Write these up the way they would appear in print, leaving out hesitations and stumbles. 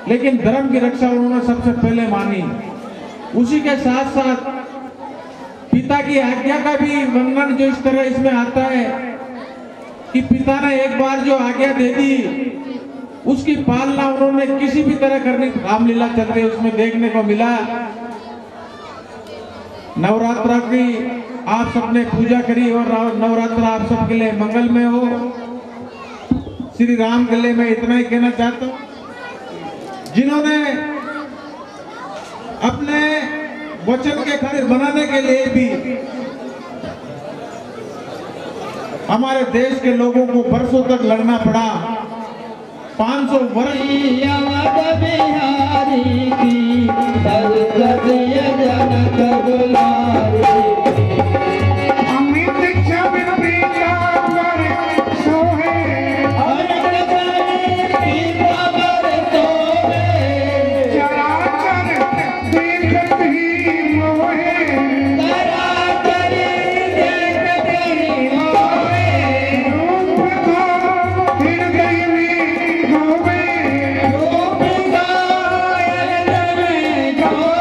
लेकिन धर्म की रक्षा उन्होंने सबसे पहले मानी। उसी के साथ साथ पिता की आज्ञा का भी वर्णन जो इस तरह इसमें आता है कि पिता ने एक बार जो आज्ञा दे दी उसकी पालना उन्होंने किसी भी तरह करनी। रामलीला चलते उसमें देखने को मिला। नवरात्र की आप सबने पूजा करी और नवरात्र आप सबके लिए मंगलमय हो। श्री राम के लिए मैं इतना ही कहना चाहता हूं, जिन्होंने अपने वचन के खातिर बनाने के लिए भी हमारे देश के लोगों को बरसों तक लड़ना पड़ा। 500 वर्ष बिहारी की जनक दुलारी Oh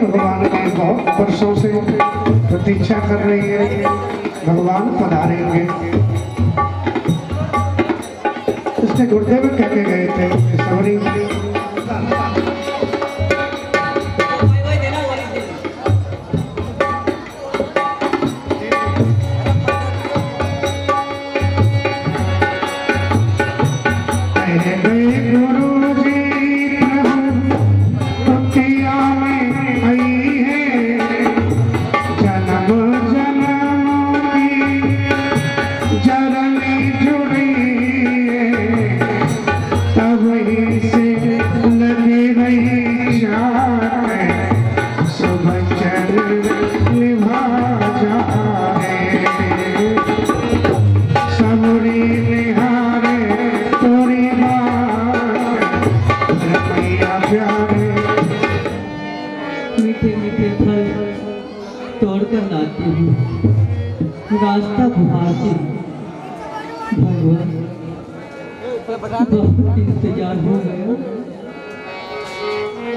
भगवान की बहुत वर्षों से प्रतीक्षा कर रही है, भगवान पधारेंगे। इसने गुरुदेव कह के गए थे कि सबरी रास्ता घुमाती भगवान, बहुत इंतजार हो गया,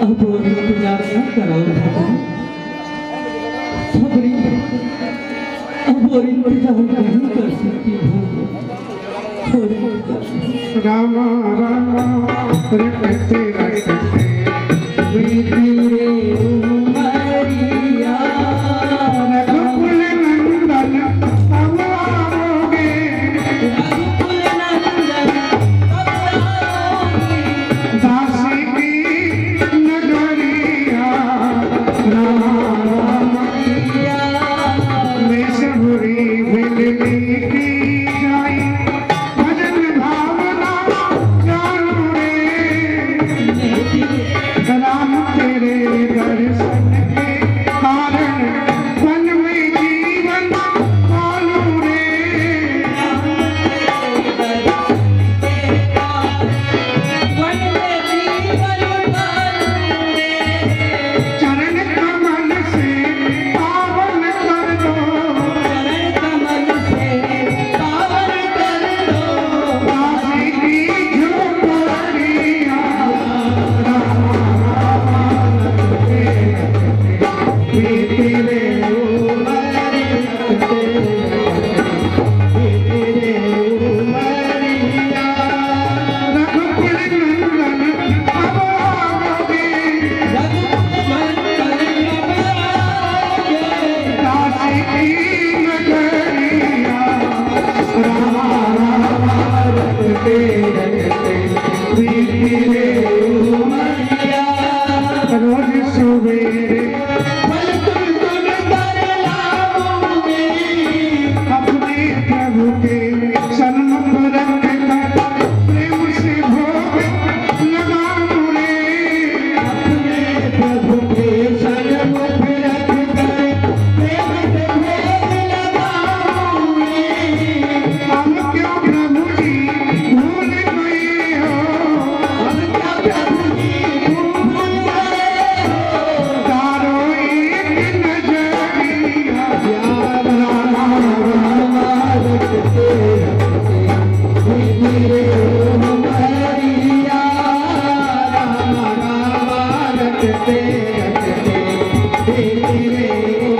अब और इंतजार न कराओ भगवान। सबरी अब और इंतजार नहीं कर सकती भगवान। रामा रामा रटते रटते रे उमरिया रघुकुल नंदन अब आओगे, रघुकुल नंदन कब आओगे, दासी की नगरिया रामा मैया में सबरी मिलनी की जाई, भजन भावना जानो रे, राम तेरे दर्शन के कारण वन में जीवन पालू रे, चरण कमल से पावन कर दो, दासी की झोपड़िया तेरे रघुकुल नंदन अब आओगे, दासी की नगरिया रामा रामा रटते रटते धीरे रोज सवेरे अपने प्रभु के सन्मुख रख कर प्रेम से भोग लगाओ रे, प्रभु के सन्मुख रख कर प्रेम से भोग लगाऊंगी। हम क्यों प्रभु जी भूल गए हो, हम क्या प्रभु जी भूल गए हो, तारो एक नजरिया प्यार रामा रटते रटते धीरे उमरिया, रामा रटते रटते धीरे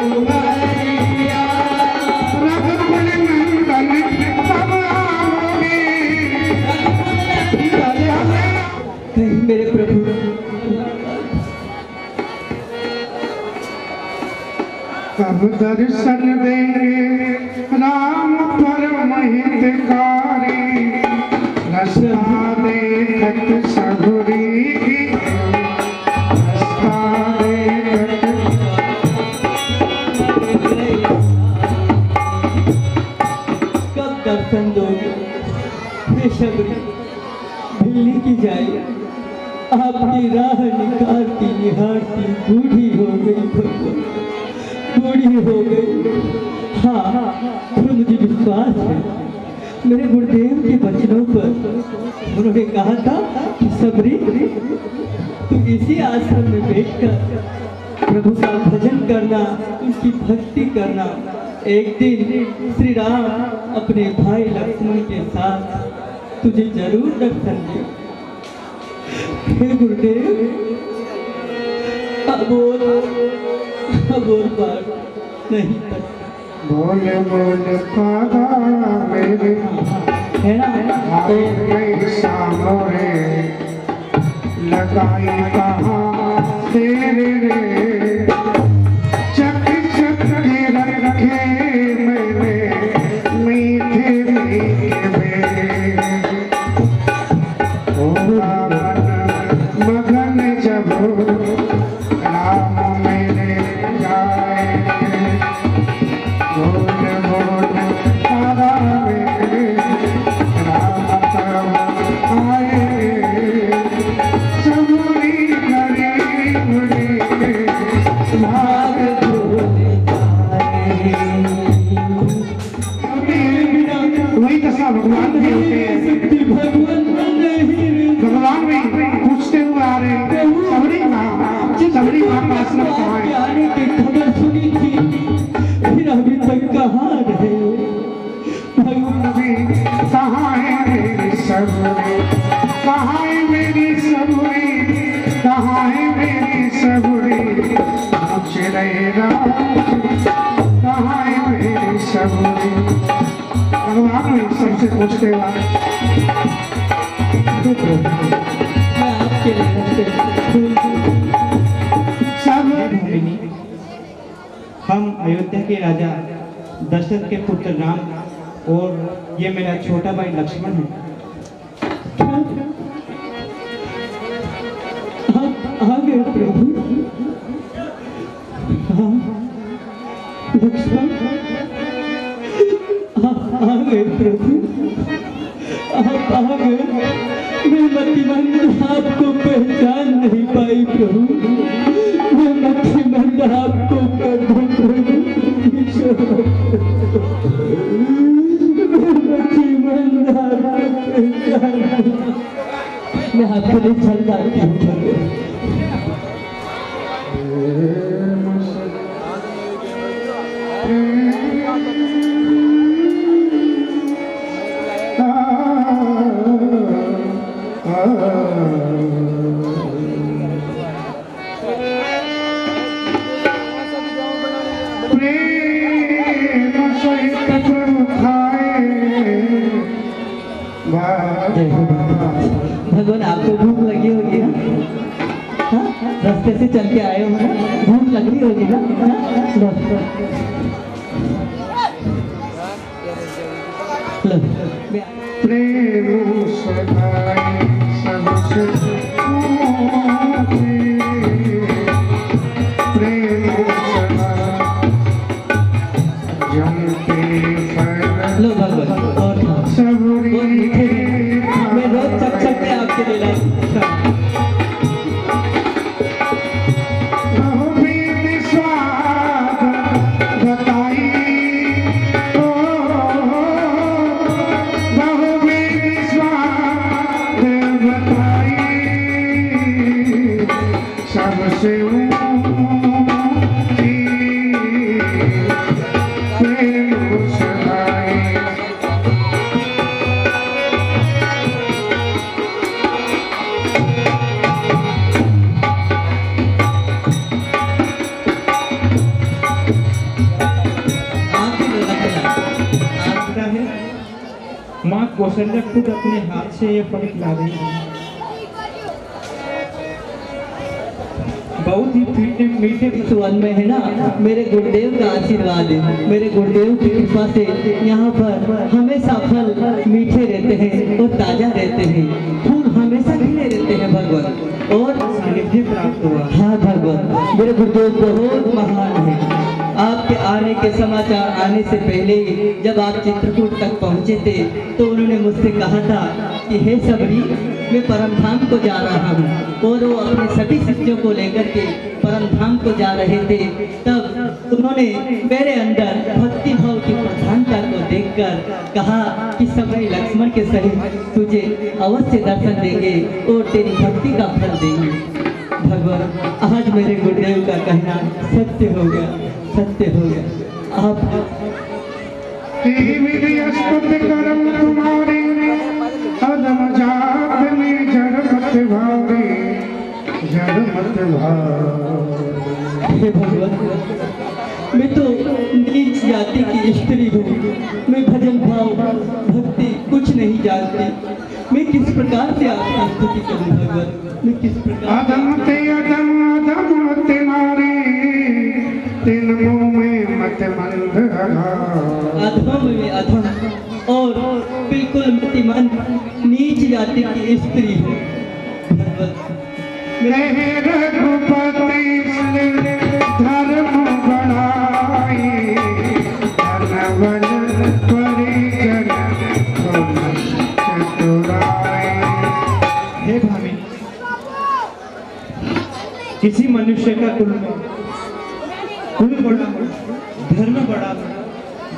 उमरिया। रघुकुल नंदन अब आओगे, कहीं मेरे प्रभु कब दर्शन देंगे राम परम हितकारी, रास्ता देखत सबरी की, रास्ता देखत कब दर्शन दोगे हे शबरी, भिल्ली की जाए आपकी राह निकारती निहारती बूढ़ी हो गई भगवान, बूढ़ी हो गई। हाँ, पर मुझे विश्वास है मेरे गुरुदेव के वचनों पर। उन्होंने कहा था कि सबरी तू इसी आश्रम में बैठकर प्रभु का भजन करना, उसकी भक्ति करना। एक दिन श्री राम अपने भाई लक्ष्मण के साथ तुझे जरूर दर्शन दे। हे गुरुदेव, अब और बात नहीं कर। बोल बोल कागा मेरे है ना तो आए सामने लगाई कहाँ तेरे रे चक चक के रखे मैंने मीठे मीठे मेरे होगा मन मगन जब राम मेरे जाए बोल बोल तारा मेरे राम तब आए सबरी गरीबरी भाग वही दशा भगवान भी होते हैं। भगवान भी पूछते हुए आ रहे हैं सबरी माँ का आश्रम कहाँ है? आने की खबर सुनी थी फिर अभी तक कहाँ रहे भगवान। अभी कहाँ है मेरी सबरी कहाँ है मेरी सबरी कहाँ है मेरी सबरी मुझे रहेगा कहाँ है मेरी सबरी भगवान भी सबसे पूछते हुए मैं आपके लिए सब हम अयोध्या के राजा दशरथ के पुत्र राम और ये मेरा छोटा भाई लक्ष्मण है। आ गए प्रभु। हाँ, लक्ष्मण आ गए प्रभु। आप आ गए। मैं मतिमंद आपको पहचान नहीं पाई प्रभु। मैं मतिमंद आपको प्रभु मैं आपको नहीं चल भगवान आपको भूख लगी होगी ना? हाँ? रास्ते से चल के आए हो ना? भूख लग रही होगी ना? लो। लो। प्रेम सदाई सबसे प्रेम लो भगवान और खाओ। सबरी मैं रोज चक चक के आपके लिए लाऊं। सबसे प्रेम सदाई माँ कौशल्या खुद अपने हाथ से ये फल खिला रही है। बहुत ही मीठे मीठे इस वन में है ना मेरे गुरुदेव का आशीर्वाद है। मेरे गुरुदेव की कृपा से यहाँ पर हमेशा फल मीठे रहते हैं और ताजा रहते हैं। फूल हमेशा खिले रहते हैं भगवान और सानिध्य प्राप्त हुआ। हाँ भगवान मेरे गुरुदेव बहुत महान है। आपके आने के समाचार आने से पहले ही जब आप चित्रकूट तक पहुँचे थे तो उन्होंने मुझसे कहा था कि हे सबरी मैं परम धाम को जा रहा हूँ और वो अपने सभी शिष्यों को लेकर के परम धाम को जा रहे थे। तब उन्होंने मेरे अंदर भक्ति भाव की प्रधानता को देखकर कहा कि सबरी लक्ष्मण के सहित तुझे अवश्य दर्शन देंगे और तेरी भक्ति का फल देंगे। भगवान आज मेरे गुरुदेव का कहना सत्य हो गया, सत्य हो गया। आप स्तुति करम तुम्हारी अदम जात में जड़ मत भारी जड़ मत भारी से आपकी स्तुति करूं भगवान? मैं किस प्रकार अधम ते अधम अधम तिनारे तिन मुँह में मत मंद अधम में अधम और बिल्कुल मतिमान नीच जाति की स्त्री हूँ भगवान। रघुपति धर्म बढ़ाई धनवन परिजन चतुराई। हे भाभी, किसी मनुष्य का कुल बड़ा हो, धर्म बड़ा हो,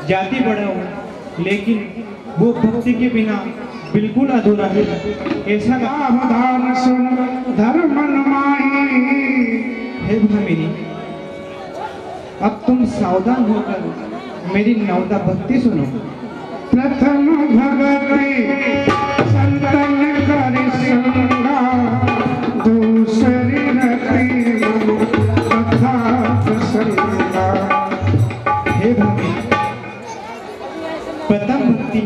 जाति बड़ा हो, लेकिन वो भक्ति के बिना बिल्कुल अधूरा है। ऐसा सावधान सुन धर्म माही। हे भामिनी, अब तुम सावधान होकर मेरी नवदा भक्ति सुनो। प्रथम भगति संतन कर संगा दूसरी रति कथा प्रसंगा। हे भाभी, प्रथम भक्ति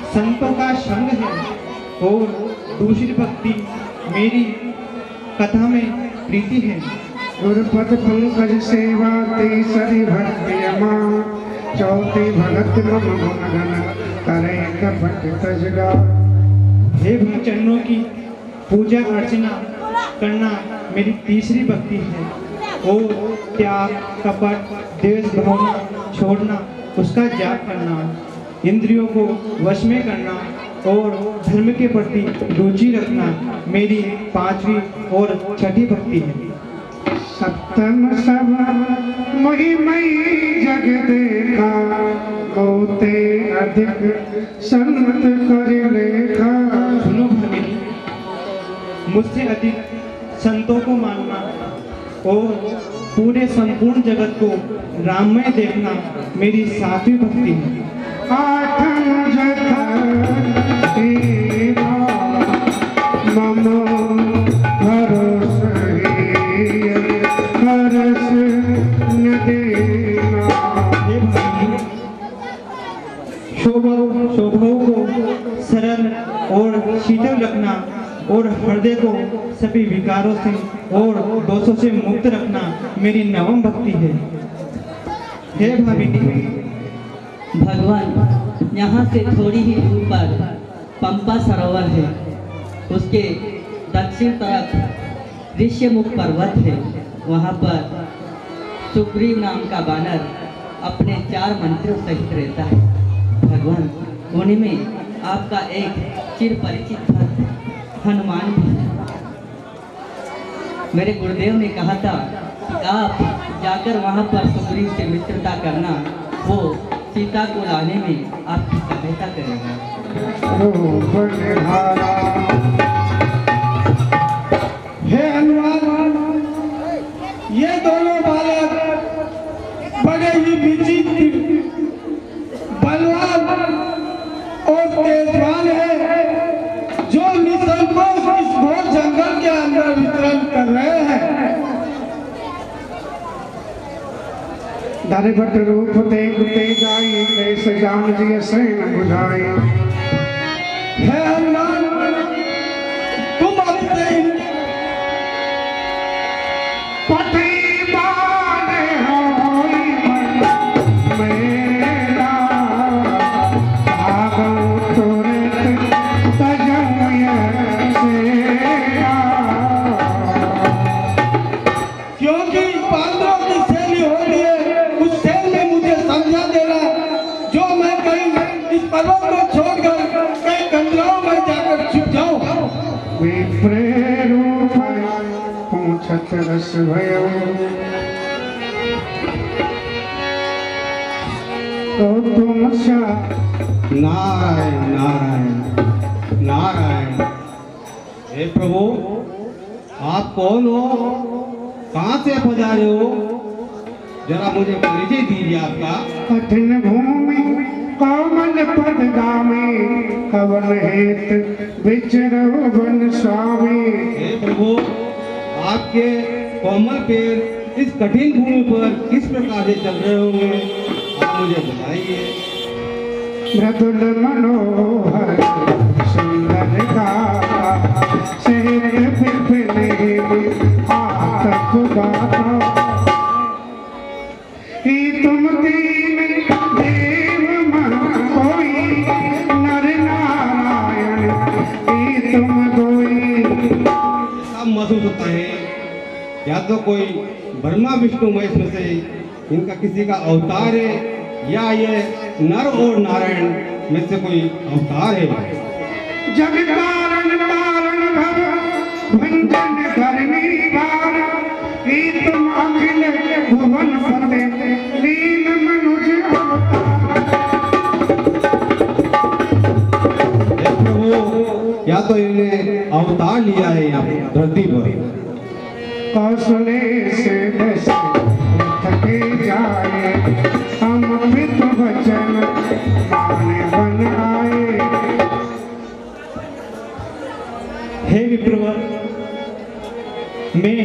संतों का संग है और दूसरी भक्ति मेरी कथा में प्रीति है। गुरुपद पंकज सेवा तीसरी भक्ति अमा चौथी भगत मम गुण गण करे कपट तजगा। हे भाई, चरणों की पूजा अर्चना करना मेरी तीसरी भक्ति है और त्याग कपट द्वेष भावना छोड़ना, उसका जाप करना, इंद्रियों को वश में करना और धर्म के प्रति रुचि रखना मेरी पांचवी और छठी भक्ति है। सप्तम सब महिमयी जग देखा बहुते अधिक संत कर लेखा। सुनो भामिनी, मुझसे अधिक संतों को मानना और पूरे संपूर्ण जगत को राममय देखना मेरी सातवीं भक्ति है। आठम जथा मम भरोस हरस न देना। हे भाई, शोभाओं को सरल और शीतल रखना और हृदय को सभी विकारों से और दोषों से मुक्त रखना मेरी नवम भक्ति है। हे भाभी, भगवान, यहाँ से थोड़ी ही दूर पर पंपा सरोवर है, उसके दक्षिण तरफ ऋष्यमुख पर्वत है। वहाँ पर सुग्रीव नाम का बानर अपने 4 मंत्रियों सहित रहता है। भगवान, उन्हीं में आपका एक चिर परिचित भक्त हनुमान भी है। मेरे गुरुदेव ने कहा था कि आप जाकर वहाँ पर सुग्रीव से मित्रता करना, वो सीता को लाने में आपकी सहायता करेगा। रूप निहारा। हे हनुमान, ये दोनों बालक बड़े ही विचित्र, बलवान और तेजवान हैं, जो निसंकोच इस घोर जंगल के अंदर विचरण कर रहे हैं। धरे भट रूप देखते जाई कैसे जाम जी सैन बुझाई। हे हनुमान, तुम अपने पति बाने होई मन मेरा भागो तुरंत तजमय सेरा। क्योंकि पांडवों की शैली होती है, उस शैली में मुझे समझा देना, जो मैं कहीं इस पर्वत को छोड़कर कहीं कंदराओं में जाकर छुप जाऊं। विप्रे रूप पूछत रस भयो तो तुम सा। नारायण नारायण नारायण। हे प्रभु, आप कौन हो, कहाँ से पधारे हो, जरा मुझे परिचय दीजिए आपका। कठिन भूमि कोमल पद गामी कवन हेत विचरो वन स्वामी। हे प्रभु, आपके कोमल पैर इस कठिन भूमि पर किस प्रकार से चल रहे होंगे, आप मुझे बताइए। मृदुल मनोहर सुंदर गाता शहर पिपले आतप गाता ही तुम तीन देव मन कोई नर नारायण ही तुम कोई। सब महसूस होता है या तो कोई ब्रह्मा विष्णु महेश में से इनका किसी का अवतार है या ये नर और नारायण में से कोई अवतार है। जग कारण कारण भव भंजन धरनी भार ही तुम अखिल भुवन फतेह लीन मनुज अवतार। हे प्रभु या तो इन्हें अवतार लिया है यहाँ धरती पर। कौशले से दस थके जाए हम पित वचन माने बन आए। हे विप्रवर, मैं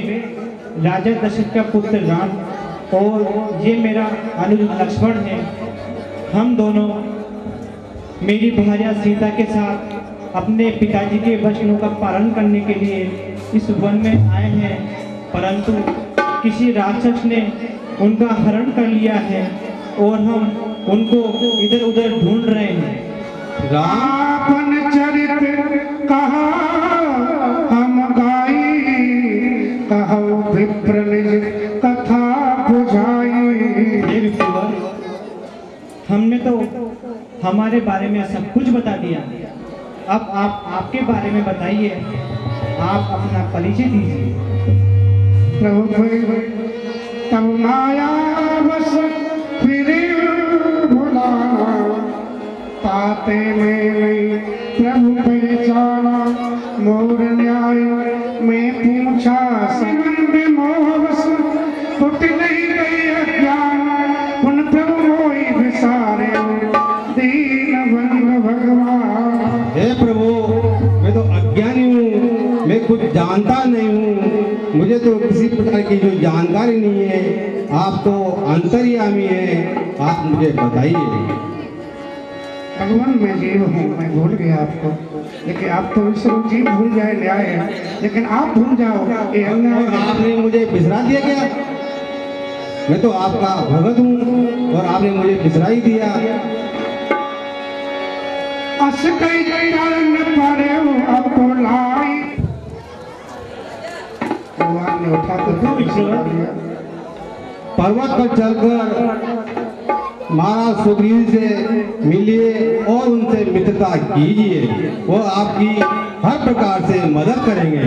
राजा दशरथ का पुत्र राम और ये मेरा अनुज लक्ष्मण है। हम दोनों मेरी भार्या सीता के साथ अपने पिताजी के वचनों का पालन करने के लिए इस वन में आए हैं, परंतु किसी राक्षस ने उनका हरण कर लिया है और हम उनको इधर उधर ढूंढ रहे हैं। राम आपन चरित्र कहा हम गाई कहो विप्र निज कथा बुझाई। हे विप्रवर, हमने तो हमारे बारे में सब कुछ बता दिया। अब आप आपके बारे में बताइए, आप अपना परिचय दीजिए। प्रभु तब माया बस फिर भुलाना ताते में नहीं प्रभु पहचाना। मोर न्याय में पूछा संबंध मोहवश टूट नहीं गई अज्ञान उन प्रभु मोई विसारे दीन बंधु भगवान। हे प्रभु मैं तो अज्ञानी हूँ, मैं कुछ जानता नहीं हूँ, मुझे तो किसी प्रकार की जो जानकारी नहीं है। आप तो अंतर्यामी हैं, आप मुझे बताइए। भगवान मैं जीव हूँ, मैं भूल गया आपको, लेकिन आप तो विश्व जीव भूल जाए न्याय है, लेकिन आप भूल जाओ ये अन्याय और है। आपने मुझे बिसरा दिया क्या? मैं तो आपका भगत हूँ और आपने मुझे बिसरा ही दिया। अस कई कारण पड़े हो आपको लाई। भगवान ने उठा कर बिसरा दिया। पर्वत पर चलकर महाराज सुग्रीव से मिलिए और उनसे मित्रता कीजिए, वो आपकी हर प्रकार से मदद करेंगे,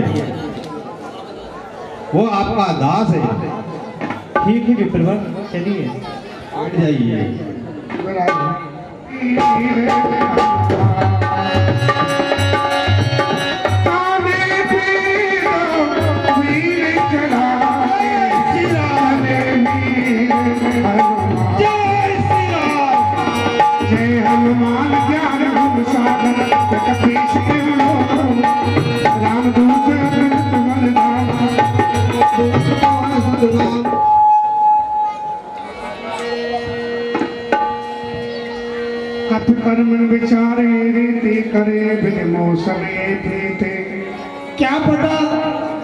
वो आपका दास है। ठीक है विप्रवर, चलिए बैठ जाइए। जय हनुमान ज्ञान गुण सागर कपीश रामदूत बलराम। कथ कर्म विचारे रीति करे बिन मौसम प्रीति। क्या पता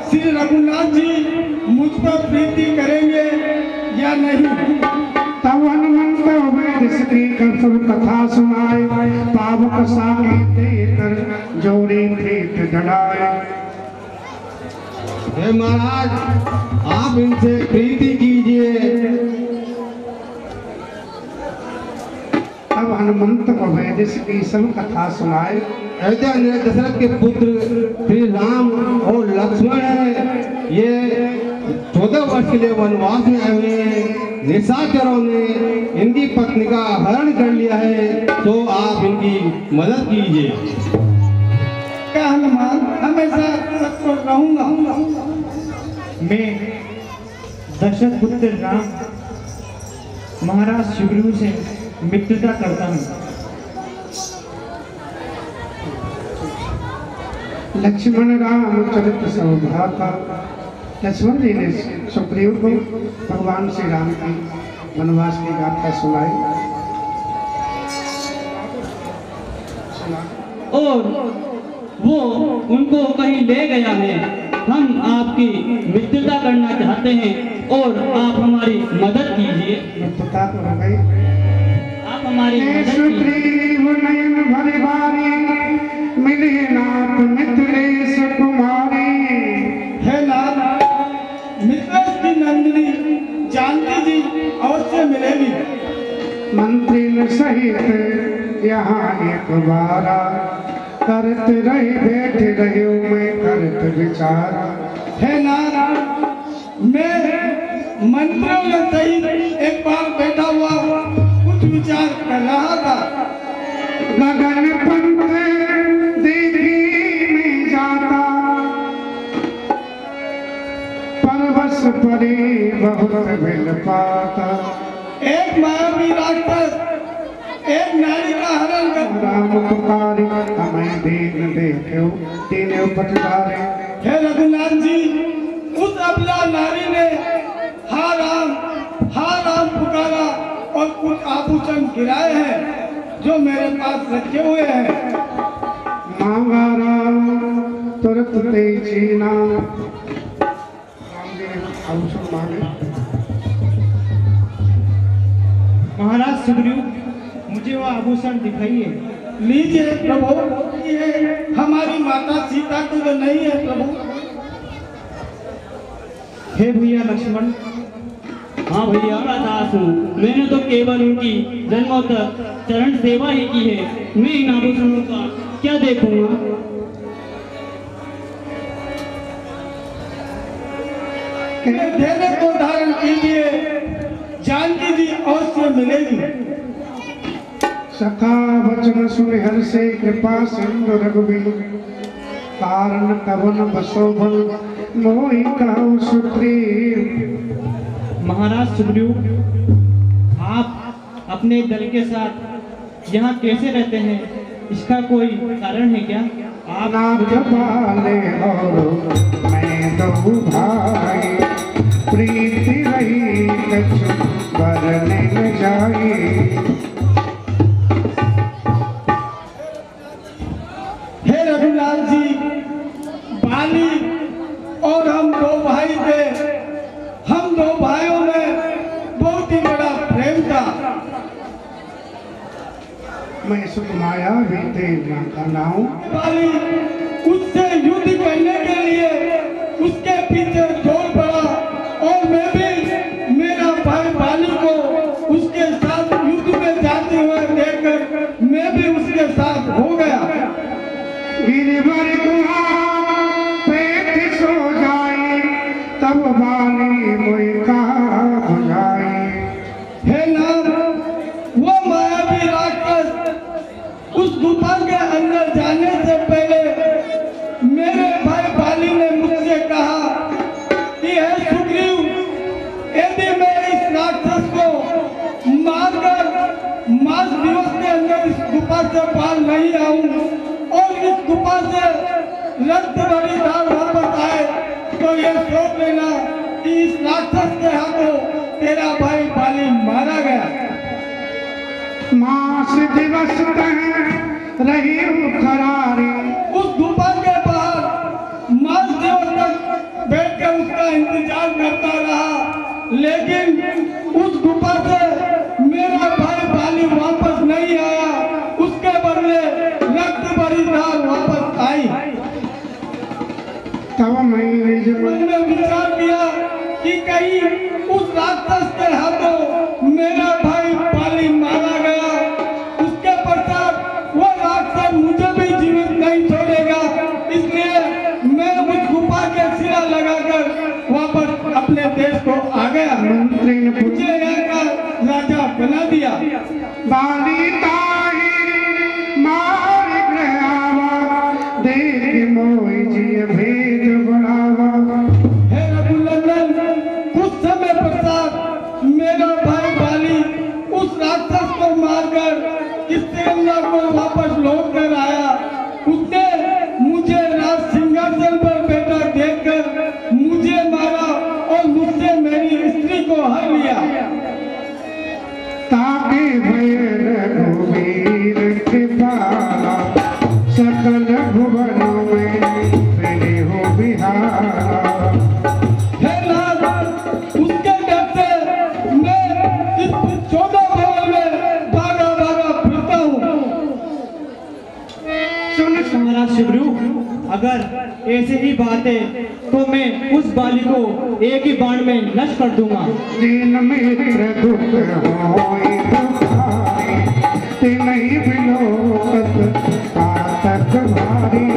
श्री रघुनाथ जी मुझ पर प्रीति करेंगे या नहीं। तब हनुमंत वैद श्री कर सब कथा सुनाए पावक सामी देकर जोड़ी प्रीत जड़ाए। हे महाराज आप इनसे प्रीति कीजिए। तब हनुमंत को वैद की सब कथा सुनाए। अयोध्या में दशरथ के पुत्र श्री राम और लक्ष्मण है, ये 14 वर्ष के लिए वनवास में आए हुए हैं। निशाचरों ने इनकी पत्नी का हरण कर लिया है, तो आप इनकी मदद कीजिए। क्या हनुमान हमेशा तत्पर रहूंगा। मैं दशरथ पुत्र राम महाराज सुग्रीव से मित्रता करता हूँ। लक्ष्मण राम चरित्र सौभाता। लक्ष्मण जी ने सुग्रीव को भगवान श्री राम की वनवास की गाथा सुनाई। और वो उनको कहीं ले गया है। हम आपकी मित्रता करना चाहते हैं और आप हमारी मदद कीजिए। मित्रता तो हो गई। आप हमारी मदद कीजिए। सुग्रीव नयन भरि बारी मिले नाथ मिथिलेश कुमारी। हे नाथ, मिथिलेश की नंदिनी जानकी जी अवश्य मिलेगी। मंत्री न सहित यहाँ एक बारा करत रही बैठ रही मैं करत विचारा। हे नाथ, मैं मंत्रियों के सहित एक बार बैठा हुआ कुछ विचार कर रहा था। गगन पंथ देखी में जाता परवश परे बहुत मिल पाता। एक मायावी राक्षस एक नारी का हरण कर राम पुकारी हमें दीन देखो तीन पटकारे। हे रघुनाथ जी, उस अबला नारी ने हा राम पुकारा और कुछ आभूषण गिराए हैं जो मेरे पास रखे हुए हैं। मांगा राम तुरंत दे छीना। राम जी ने आभूषण मांगे। महाराज सुग्रीव, मुझे वह आभूषण दिखाइए। लीजिए प्रभु, ये हमारी माता सीता की तो नहीं है प्रभु। हे भैया लक्ष्मण, हाँ भैया, मैं दास हूँ। मैंने तो केवल उनकी जन्मोत्तर चरण सेवा ही की है। मैं इन आभूषणों का क्या देखूंगा। देने को धारण कीजिए, जानकी जी अवश्य मिलेगी। सखा वचन सुन हर्षे कृपा सिंधु रघुबीर। कारण कवन बसो बल मोहि कहु सुग्रीव। महाराज सुग्रीव, आप अपने दल के साथ यहाँ कैसे रहते हैं? इसका कोई कारण है क्या? आप नाथ पाले और मैं दो भाई प्रीति रही कछु बरने न जाए। हे रघुनाथ जी, बाली और हम दो भाई थे। हम दो भाइयों में बहुत ही बड़ा प्रेम था। मैं सुख माया बीते न करनाऊं। बाली उससे युद्ध करने के लिए उसके पीछे दौड़ पड़ा और मैं भी मेरा भाई बाली को उसके साथ युद्ध में जाते हुए देखकर मैं भी उसके साथ हो गया। गिरिवर गुहा पेट सो जाए तब बाली मोई का बुझाई। हे नाथ, वो मायावी राक्षस उस गुफा के अंदर जाने से पहले मेरे भाई बाली ने मुझसे कहा कि हे सुग्रीव, यदि मैं इस राक्षस को मारकर मास दिवस के अंदर इस गुफा से बाहर नहीं आऊं और इस गुफा से रक्त भरी धार वापस आए तो ये सोच लेना कि इस राक्षस के हाथों तेरा भाई बाली मारा गया। मास दिवस कह रही खरारी। उस गुफा के बाहर मास दिवस तक बैठकर उसका इंतजार करता रहा, लेकिन उस गुफा से मेरा भाई बाली वापस नहीं आया। उसके बदले रक्त भरी धार वापस आई। तब मैंने विचार किया कि कहीं उस राक्षस के हाथों मेरा भाई बाली मारा गया। उसके पश्चात वो राक्षस मुझे भी जीवित नहीं छोड़ेगा, इसलिए मैं उस गुफा के सिरा लगाकर वापस अपने देश को आ गया। मंत्री ने मुझे यहाँ का राजा बना दिया। बाली ताही मार ग्रह आवा देख मोई जी भेद बढ़ावा। हे रघुनंदन, कुछ समय पश्चात मेरा भाई बाली उस राक्षस को मारकर इस तिरंगा को वापस लौट कर आया। उसने मुझे राज सिंहासन पर बैठा देखकर मुझे मारा और मुझसे मेरी स्त्री को हर लिया। ताके भय रघुवीर कृपाला सकल भुवन महाराज शिवरू, अगर ऐसे ही बात है तो मैं उस बाली को एक ही बाण में नष्ट कर दूंगा। दीन मित्र दुख होए दुखारे, तिन्हि बिलोकत पातक भारी।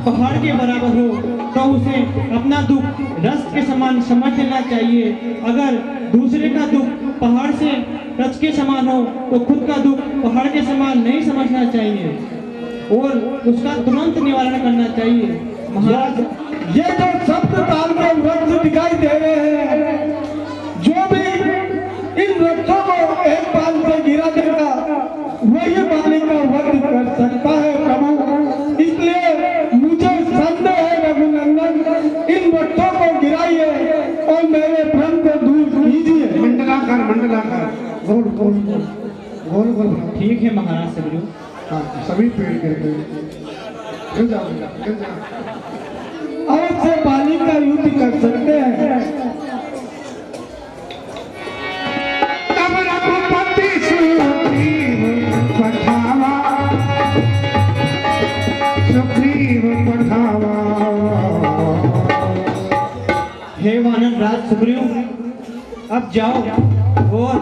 पहाड़ के बराबर हो तो उसे अपना दुख रस के समान समझ लेना चाहिए। अगर दूसरे का दुख पहाड़ से रस के समान हो तो खुद का दुख पहाड़ के समान नहीं समझना चाहिए और उसका तुरंत निवारण करना चाहिए। महाराज, ये जो शब्द ताल के वृक्ष दिखाई दे रहे हैं, जो भी इन वृक्षों को एक पाल से गिरा देगा वही पानी का वध कर सकता है प्रभु। इसलिए मुझे संदेह है रघुनंदन, इन वृक्षों को गिराइए और मेरे भ्रम को दूर कीजिए। मंडलाकार मंडलाकार, गोल गोल गोल गोल गोल बनाओ। ठीक है महाराज शिवरू। हाँ, सभी पेड़ गिर गए। गिर जाओ, गिर जाओ। और से पानी का युद्ध कर सकते हैं। तब रघुपति सुग्रीव पठावा, सुग्रीव पठावा। हे वानर राज सुग्रीव, अब जाओ और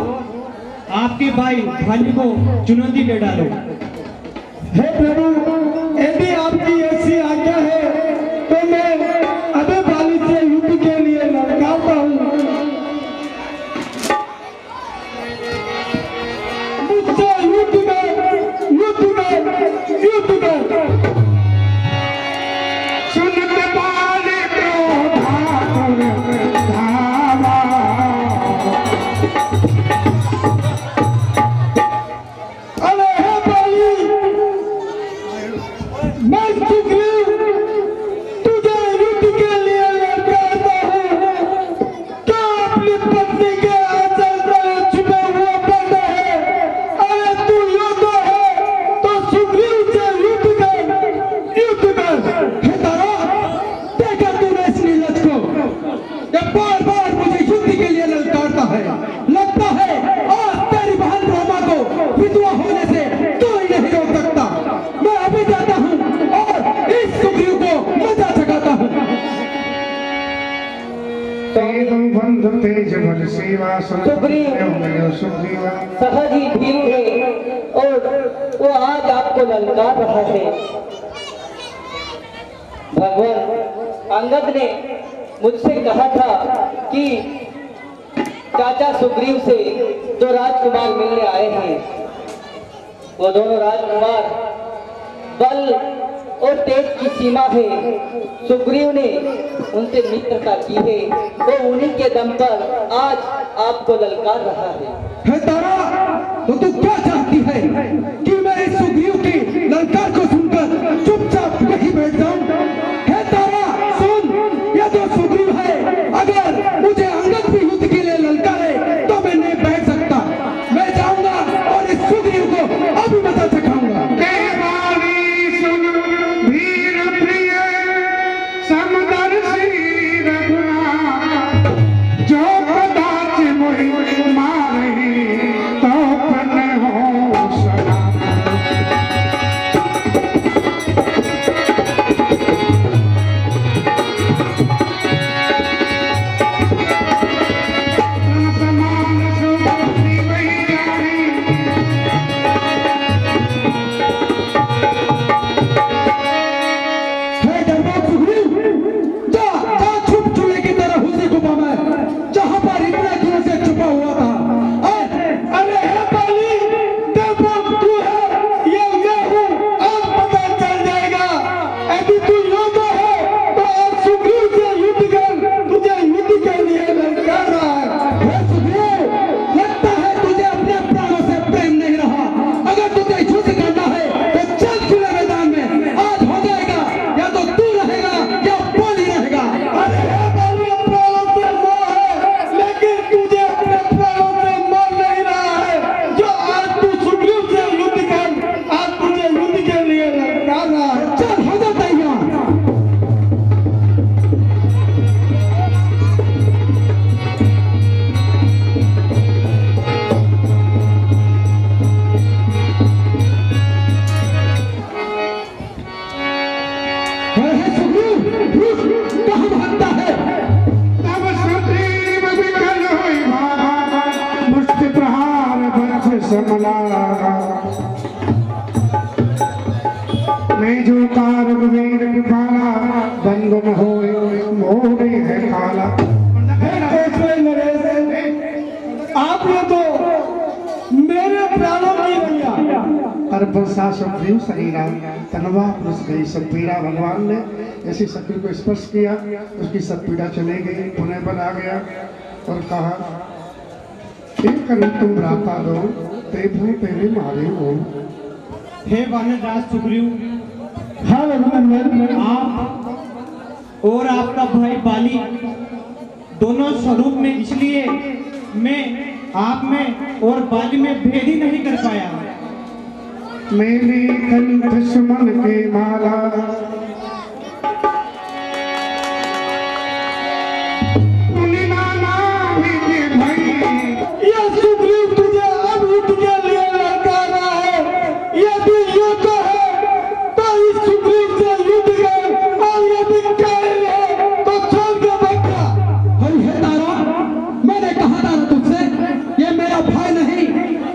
आपके भाई भाली को चुनौती दे डालो। हे प्रभु, यदि आपकी ऐसी आज्ञा है तो मैं अभी बाली से युद्ध के लिए लड़काता हूँ। मुझसे युद्ध कर, युद्ध कर, युद्ध कर। सुनत बाल क्रोधातुर धावा, अरे हे बाली, मैं सुग्रीव तुझे युद्ध के लिए लड़काता हूँ। क्या अपनी पत्नी के आंचल तले छुपे हुए बंद है? अरे तू योद्धा है तो सुग्रीव से युद्ध कर, युद्ध कर। हे तारा, देखा तूने इस नीलज को, ये बार बार मुझे युद्ध के लिए ललकारता है। लगता है आज तेरी बहन रोमा को विधवा होने से कोई नहीं रोक सकता। मैं अभी जाता हूँ और इस सुग्रीव को मजा चखाता हूँ। तेदं बंधु तेज बल सेवा सुग्रीव। सुग्रीवा। सहज ही भीरू है और वो आज आपको ललकार रहा है। भगवान अंगद ने मुझसे कहा था कि चाचा सुग्रीव से जो राजकुमार मिलने आए हैं, वो दोनों राजकुमार बल और तेज की सीमा है। सुग्रीव ने उनसे मित्रता की है, वो उन्हीं के दम पर आज आपको ललकार रहा है। हे तारा, तो तू क्या चाहती है कि मैं इस सुग्रीव की ललकार को सुनकर चुपचाप यहीं बैठ जाऊं? हे तारा सुन, यह जो सुग्रीव है, अगर मुझे अंगद भी युद्ध के लिए ललकारे तो मैं नहीं बैठ सकता। मैं जाऊंगा और इस सुग्रीव को अभी मजा चखाऊंगा। देवानी सुन वीर प्रिय समदर्शी रघुनाथ, जो कदाच मोहि मारहि तो पन हो सना। मैं जो कारक वेद कृपाला बंधन होए मोड़े है काला। आपने तो मेरे प्राणों की रक्षा अर्भ सा सुग्रीव शरीरा तनवा पुरुष गई सब पीड़ा। भगवान ने जैसे शक्ति को स्पर्श किया उसकी सब पीड़ा चले गई, पुनः बल आ गया और कहा एक करूं तुम भ्राता दो ते भू तेरे मारे हो। हे वानरराज सुग्रीव, हाँ रघुनंदन, आप और आपका भाई बाली दोनों स्वरूप में, इसलिए मैं आप में और बाली में भेद ही नहीं कर पाया। मेरी कंठ सुमन के माला ये सुग्रीव तुझे अब उठ के लिए ललकारा है। यदि युद्ध है तो इस सुग्रीव से युद्ध कर, और यदि कैल है तो छोड़ के बच्चा। हरि हे तारा, मैंने कहा था ना तुझसे ये मेरा भाई नहीं,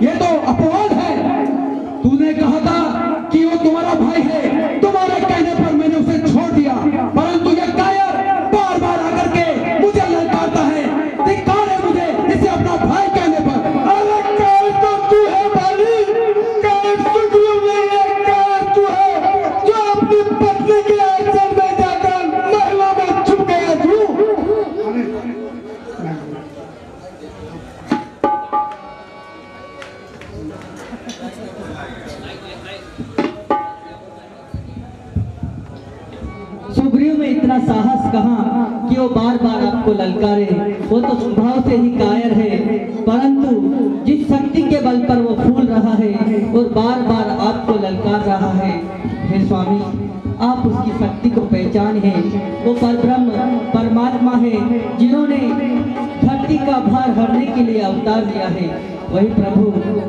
ये तो अपवाद है। तूने कहा था कि वो तुम्हारा भाई है, तुम्हारे कहने पर मैंने उसे छोड़ दिया, परंतु ये कायर बार बार आकर के मुझे ललकारता है। धिक्कार है मुझे इसे अपना भाई कहने पर। अरे कैल तो तू है बाली, कैल सुग्रीव नहीं है, कैल तू है जो अपनी पत्नी के आंचल में जाकर महलों में छुप गया तू। सुग्रीव में इतना साहस कहाँ कि वो बार बार आपको ललकारे। वो तो स्वभाव से ही कायर है, परंतु जिस शक्ति के बल पर वो फूल रहा है और बार बार आपको ललकार रहा है, हे स्वामी आप उसकी शक्ति को पहचानिए। वो परब्रह्म परमात्मा है जिन्होंने धरती का भार हरने के लिए अवतार लिया है। वही प्रभु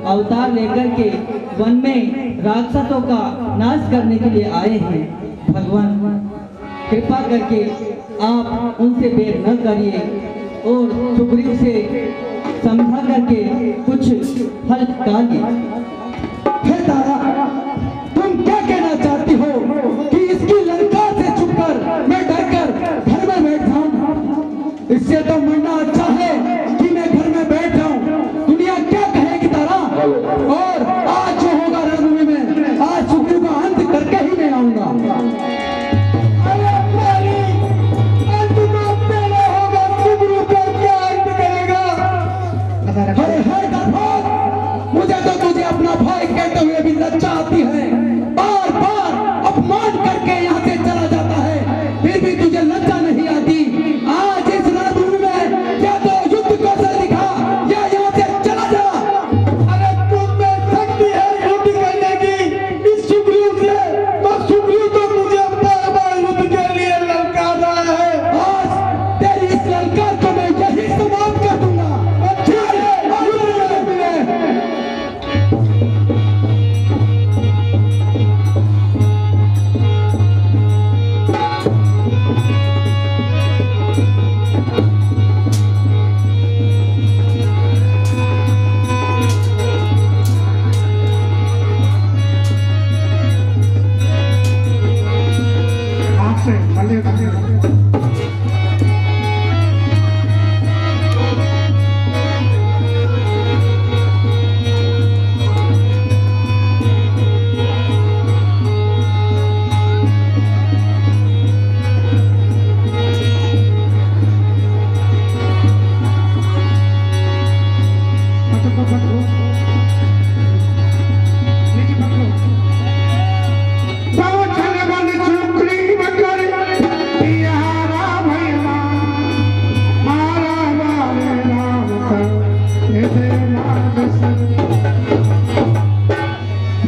अवतार लेकर के वन में राक्षसों का नाश करने के लिए आए हैं। भगवान कृपा करके आप उनसे बैर न करिए और सुग्रीव से समझा करके कुछ हल निकालिए। हे तारा, तुम क्या कहना चाहती हो कि इसकी लंका से छुपकर मैं डरकर घर में बैठ जाऊं? इससे तो मरना अच्छा है कि मैं घर में बैठ जाऊं। दुनिया क्या कहेगी तारा? और आज जो होगा रणभूमि में, आज सुग्रीव का अंत करके ही मैं आऊंगा। अरे बाली, अंत तो पहले होगा, सुग्रीव का क्या अंत करेगा? अरे हे डरपोक, मुझे तो तुझे अपना भाई कहते हुए भी लज्जा आती है। बार बार अपमान करके यहाँ से चला जाता है, फिर भी तुझे लज्जा नहीं आती। आज इस रणभूमि में या तो युद्ध कौशल दिखा या यहाँ से चला जा। अरे तुम में शक्ति है युद्ध करने की इस सुग्रीव से, तो सुग्रीव तो मुझे बार बार युद्ध के लिए ललकार रहा है। आज तेरी इस ललकार को मैं यही समाप्त कर दूंगा। आपसे भले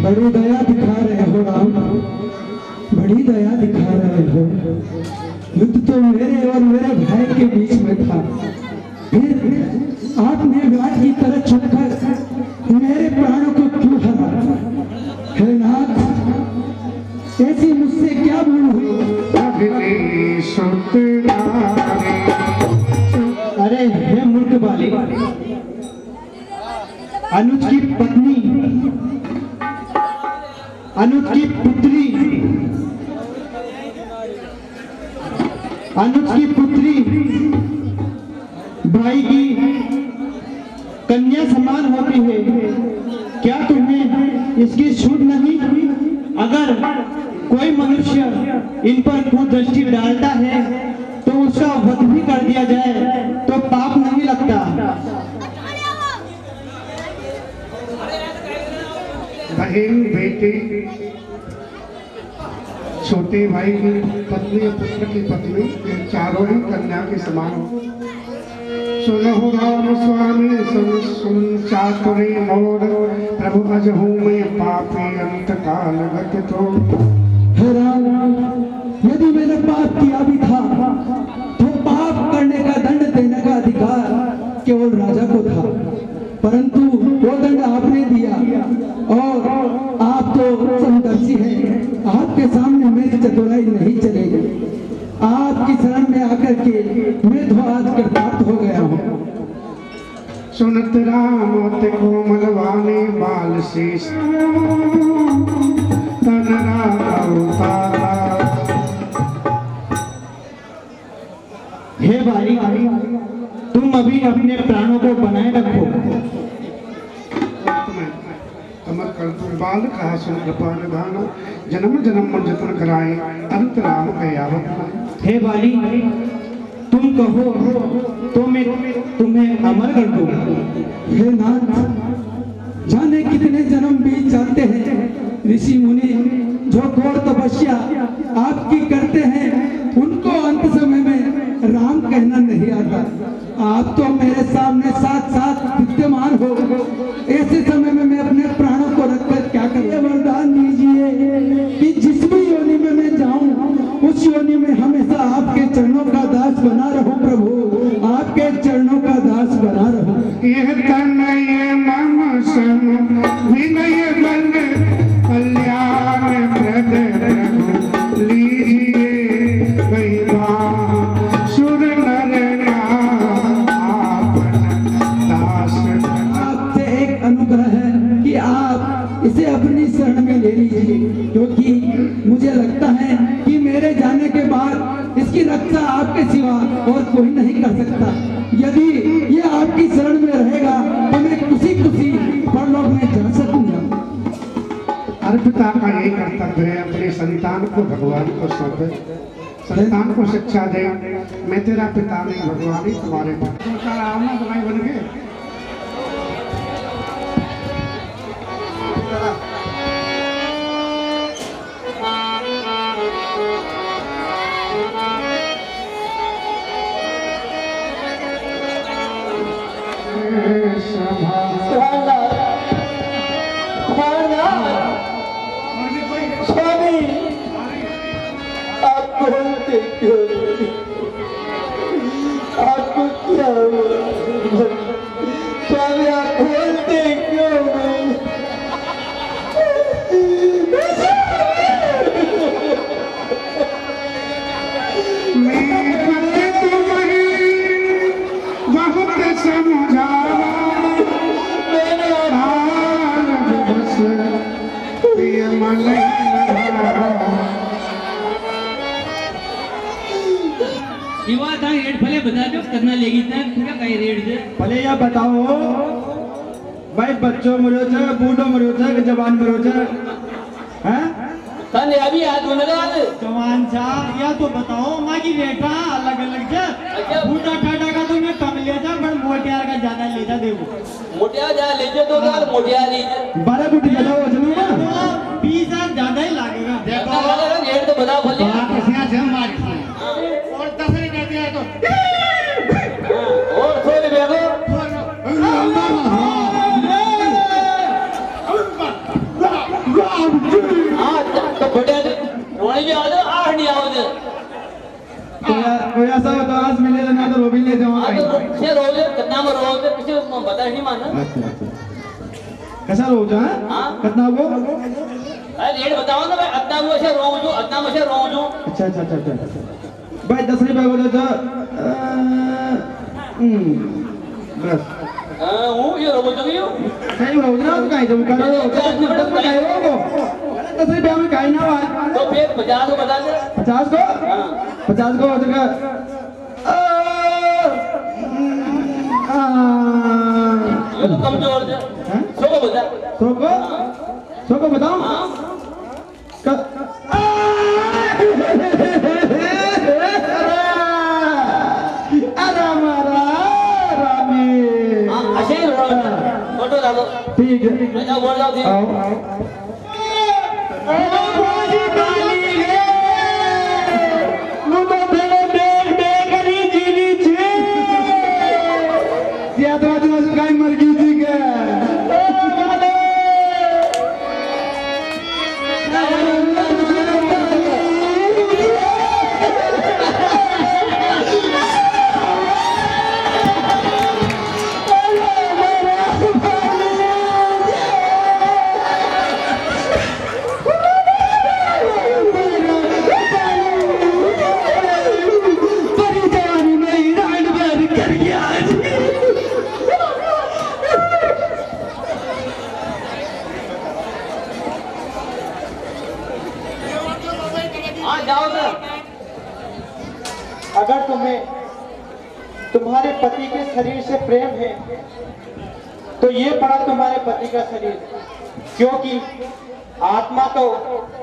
बड़ी दया दिखा रहे हो राम, बड़ी दया दिखा रहे हो। युद्ध तो मेरे और मेरे भाई के बीच में था, फिर आपने गाय की तरह छुपकर मेरे प्राणों को क्यों हरा? हे नाथ, ऐसी मुझसे क्या भूल हुई? अरे हे मूर्ख बाली, अनुज की पत्नी अनुज की पुत्री भाई की कन्या समान होती है। क्या तुम्हें इसकी छूट नहीं? अगर कोई मनुष्य इन पर कुदृष्टि डालता है तो उसका वध भी कर दिया जाए तो पाप नहीं लगता। बहन, बेटी, छोटे भाई की पत्नी, पुत्र की पत्नी, ये चारों ही कन्या के समान हो। सुनहु राम स्वामी सुन चातुरी मोर, प्रभु अजहू में पापी अंत काल घटितो। हे राम, यदि मैंने पाप किया भी था तो पाप करने का दंड देने का अधिकार केवल राजा को था, परंतु वो दंड आपने दिया और आप तो समदर्शी हैं। आपके सामने मेरी चतुराई नहीं चलेगी। आपकी शरण में आकर के मैं तो आज कृतार्थ हो गया हूँ। सुनत राम ते कोमल वाणी बाल शीश, तन राघव तारा। हे भाई, तुम अभी अपने प्राणों को बनाए रखो। कमर कर बाल कहा सुन कृपा निधान, जन्म जन्म जतन कराए अंत राम के यावत। हे बाली, तुम कहो तो मैं तुम्हें अमर कर दूंगा। हे नाथ, जाने कितने जन्म बीत जाते हैं। ऋषि मुनि जो घोर तपस्या आपकी करते हैं उनको अंत समय में राम कहना नहीं आता। आप तो मेरे सामने साथ साथ विद्यमान हो। ऐसे समय में मैं अपने प्राणों को रखकर क्या करूं? वरदान दीजिए कि जिस भी योनि में मैं जाऊं उस योनि में हमेशा आपके चरणों का दास बना रहूं। प्रभु, आपके चरणों का दास बना रहूं। यह तनय मम सम विनय बल, कल्याण प्रद प्रभु लीजिए कहिबा। सुर नर आपन दास। आपसे एक अनुग्रह है कि आप इसे अपनी शरण में ले लीजिए, क्योंकि मुझे लगता है कि मेरे जाने के बाद इसकी रक्षा आपके सिवा और कोई नहीं कर सकता। यदि ये आपकी शरण में रहेगा तो मैं खुशी खुशी परलोक में जा सकूंगा। हर पिता का यही कर्तव्य है, अपने संतान को भगवान को सौंपे, संतान को शिक्षा दे। मैं तेरा पिता नहीं, भगवान ही तुम्हारे पिता। ना तुम्हारी बन गए। स्वामी, आप बोलते क्यों? आपको क्या हुआ? स्वामी, आप बोलते क्यों? बहुत समझावा मेरा हाल बस प्रिय मन युवा था रेट भले बता दो करना लेगी था क्या कहीं रेट दे भले या बताओ भाई, बच्चों मरो छ, बूढ़ो मरो छ कि जवान मरो छ? हैं? तने अभी हाथ में लगा दे। जवान सा या तो बताओ माँ की रेटा अलग अलग अच्छा। बूढ़ा ठाडा का तो मैं कम ले जा, पर मोटियार का ज्यादा ले जा। देखो मोटिया जा ले जो 2 साल मोटिया लीजिए। 12 गुटी जाओ वजन ना। 20,000 ज्यादा ही लगेगा। देखो रेट तो बताओ भले। और 10 रुपया दिया तो और 100 रुपया दो। हाँ तो बढ़िया रोनी भी आओ आठ नहीं आओ कोई ऐसा हो तो आज मिले ना तो रोबी ले जाऊंगा। से रोज कितना में रोज किसी बता नहीं माना। अच्छा अच्छा, कैसा रोज है? हाँ। कितना वो? अरे रेट बताओ ना भाई, अतना वो से रोज हूँ, अतना में से रोज हूँ। अच्छा अच्छा अच्छा अच्छा भाई 10 रुपए बोले तो बस हूँ ये रोज हूँ। सही रोज ना तो कहीं जब करो 10 रुपए वो कसरी ब्याह में काहे ना हुआ तो फिर 50 को बता दे। 50 को हाँ 50 को हो जाएगा ये तो कमजोर है। हैं? 100 को बता। 100 को बताऊं अरे हमारा रामी हाँ ऐसे ही हो रहा है। फोटो डालो। ठीक है मैं जाओ बोल जाओ थी। आओ मर गई थी क्या हाँ जाओ तो। अगर तुम्हें तुम्हारे पति के शरीर से प्रेम है तो ये पड़ा तुम्हारे पति का शरीर, क्योंकि आत्मा तो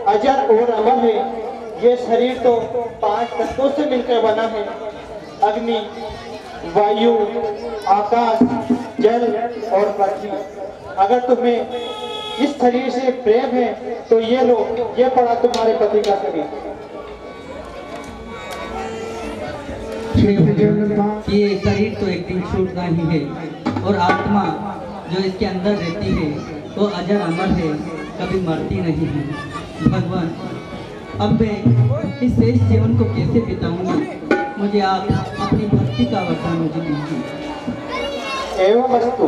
अजर और अमर है। ये शरीर तो 5 तत्वों से मिलकर बना है, अग्नि, वायु, आकाश, जल और पृथ्वी। अगर तुम्हें इस शरीर से प्रेम है तो ये लो, ये पड़ा तुम्हारे पति का शरीर। ये शरीर तो एक दिन छूटना ही है और आत्मा जो इसके अंदर रहती है वो अजर अमर है, कभी मरती नहीं है। भगवान अब मैं इस शेष जीवन को कैसे बिताऊंगी, मुझे आप अपनी भक्ति का वरदान मुझे दीजिए। एवं वस्तु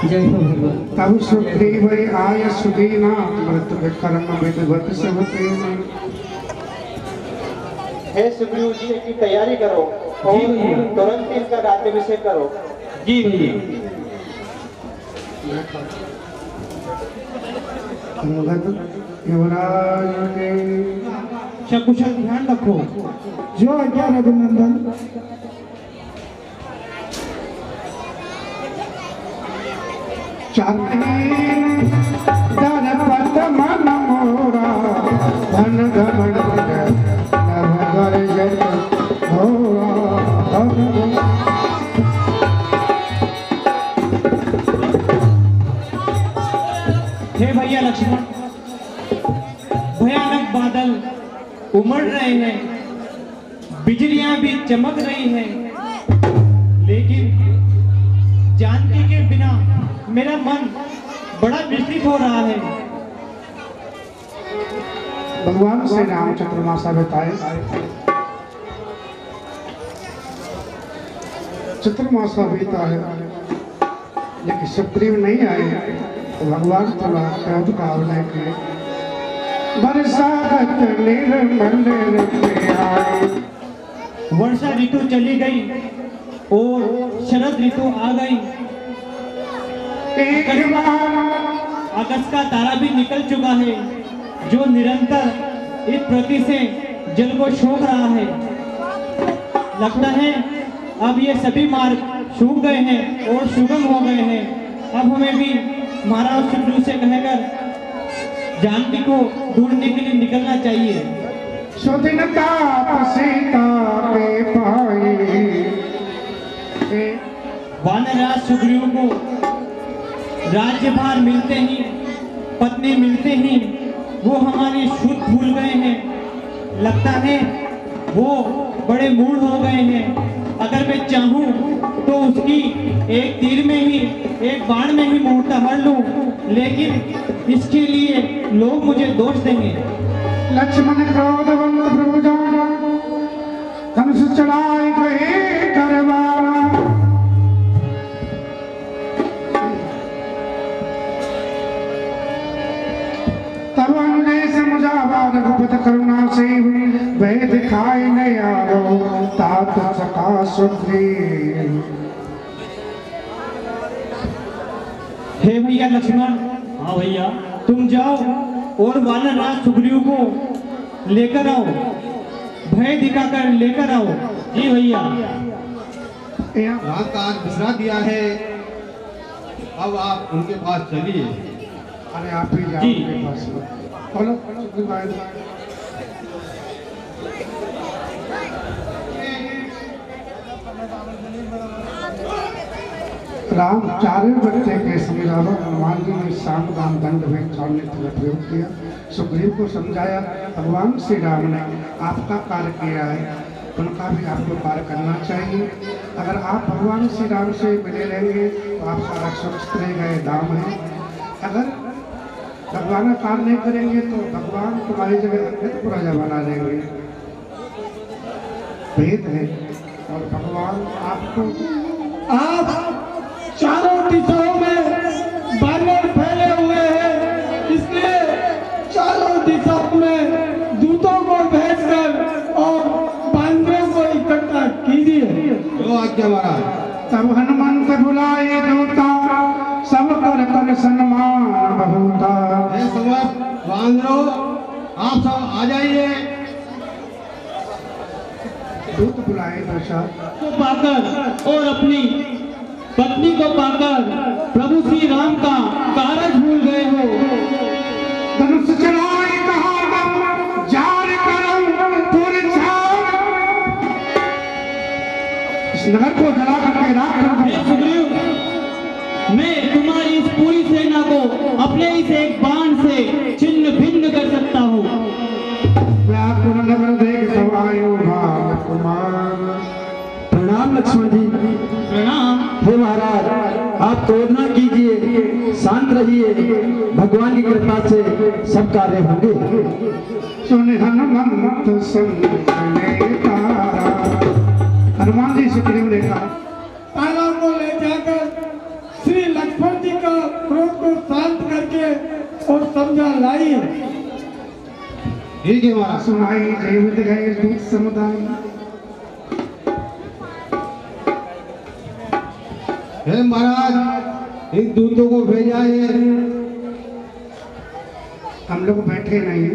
जय हो भगवान। तब सुग्रीव आय सुदीना मृत कर्म विधिवत सब प्रेम। हे सुग्रीव जी की तैयारी करो और तुरंत इनका राज्याभिषेक करो। जी भैया। अंगद युवराज के सकुशल ध्यान रखो। जो आज्ञा रघुनंदन। जनपद मन मोरा धन घमंड नभ गर्जन घोरा। हे भैया लक्ष्मण, भयानक बादल उमड़ रहे हैं, बिजलियां भी चमक रही हैं, लेकिन जानकी के बिना मेरा मन बड़ा विचलित हो रहा है। भगवान श्री राम चतुर्मासा बताए। चतुर्मासा बीता है लेकिन सुग्रीव नहीं आए तो भगवान थोड़ा क्रोध का अभिनय किए। बरसात निर्मल आए। वर्षा ऋतु चली गई और शरद ऋतु आ गई। अगस्त का तारा भी निकल चुका है, जो निरंतर इस पृथ्वी से जल को सोख रहा है। लगता है अब ये सभी मार्ग सूख गए हैं और सुगम हो गए हैं। अब हमें भी महाराज सुग्रीव से कहकर जानकी को ढूंढने के लिए निकलना चाहिए। सुदिनता सीता के पाए। वानरराज सुग्रीव को राज्यभार मिलते ही, पत्नी मिलते ही वो हमारी शुद्ध भूल गए हैं। लगता है वो बड़े मूड हो गए हैं। अगर मैं चाहूँ तो उसकी एक तीर में ही, एक बाण में ही मोर्चा हर लूं, लेकिन इसके लिए लोग मुझे दोष देंगे। लक्ष्मण क्रोधवंत प्रभु जाना धनुष चढ़ाए गए करवाना। तब अनुजय समुझावा रघुपति करुणा से वह दिखाई नहीं आरो तात सका सुग्रीव। हे भैया लक्ष्मण, हाँ भैया। तुम जाओ और वानर राज सुग्रीव को लेकर आओ, भय दिखाकर लेकर आओ। जी भैया। रात का आज बिसरा दिया है, अब आप उनके पास चलिए। अरे आप ही जाओ जी। उनके पास में। बोलो सुग्रीव भाई। राम चारों बच्चे के समझावा हनुमान जी ने शाम दाम दंड में छोड़ने का प्रयोग किया। सुग्रीव को समझाया भगवान श्री राम ने आपका कार्य किया है, उनका भी आपको कार्य करना चाहिए। अगर आप भगवान श्री राम से मिले रहेंगे तो आपका रक्षण करेगा, ये दाम है। अगर भगवान का कार्य नहीं करेंगे तो भगवान तुम्हारी जगह अद्भुत प्रजा बना देंगे। भेद है और भगवान आपको आप चारों दिशाओं में बानर फैले हुए हैं, इसलिए चारों दिशाओं में दूतों को भेजकर और बानरों को इकट्ठा कीजिए। जो आज्ञा महाराज। तब हनुमंत बुलाए दूता, सब कर कर सन्मान बहुता। हे समय वानरों, आप सब आ जाइए। दूत बुलाए दशा को पाकर और अपनी पत्नी को पाकर प्रभु श्री राम का कारज भूल गए हो। धनुष चलाए कहा जार करम पुर छाड़। इस नगर को जला करके राख कर हे सुग्रीव, मैं तुम्हारी इस पूरी सेना को अपने इस एक बाण से छिन्न भिन्न कर सकता हूँ। व्याकुल नगर देख सब आयो भाग कुमार। प्रणाम लक्ष्मण जी। प्रणाम। हे महाराज, आप क्रोध न कीजिए, शांत रहिए, भगवान की कृपा से सब कार्य होंगे। सुन हनुमंत सुनने तारा। हनुमान जी सुग्रीव ने कहा तारा को ले जाकर श्री लक्ष्मण जी का क्रोध को शांत करके और समझा लाइए। ठीक है महाराज। सुनाई जीवित गए दूत समुदाय। हे महाराज, इन दूतों को भेजा है। हम लोग बैठे नहीं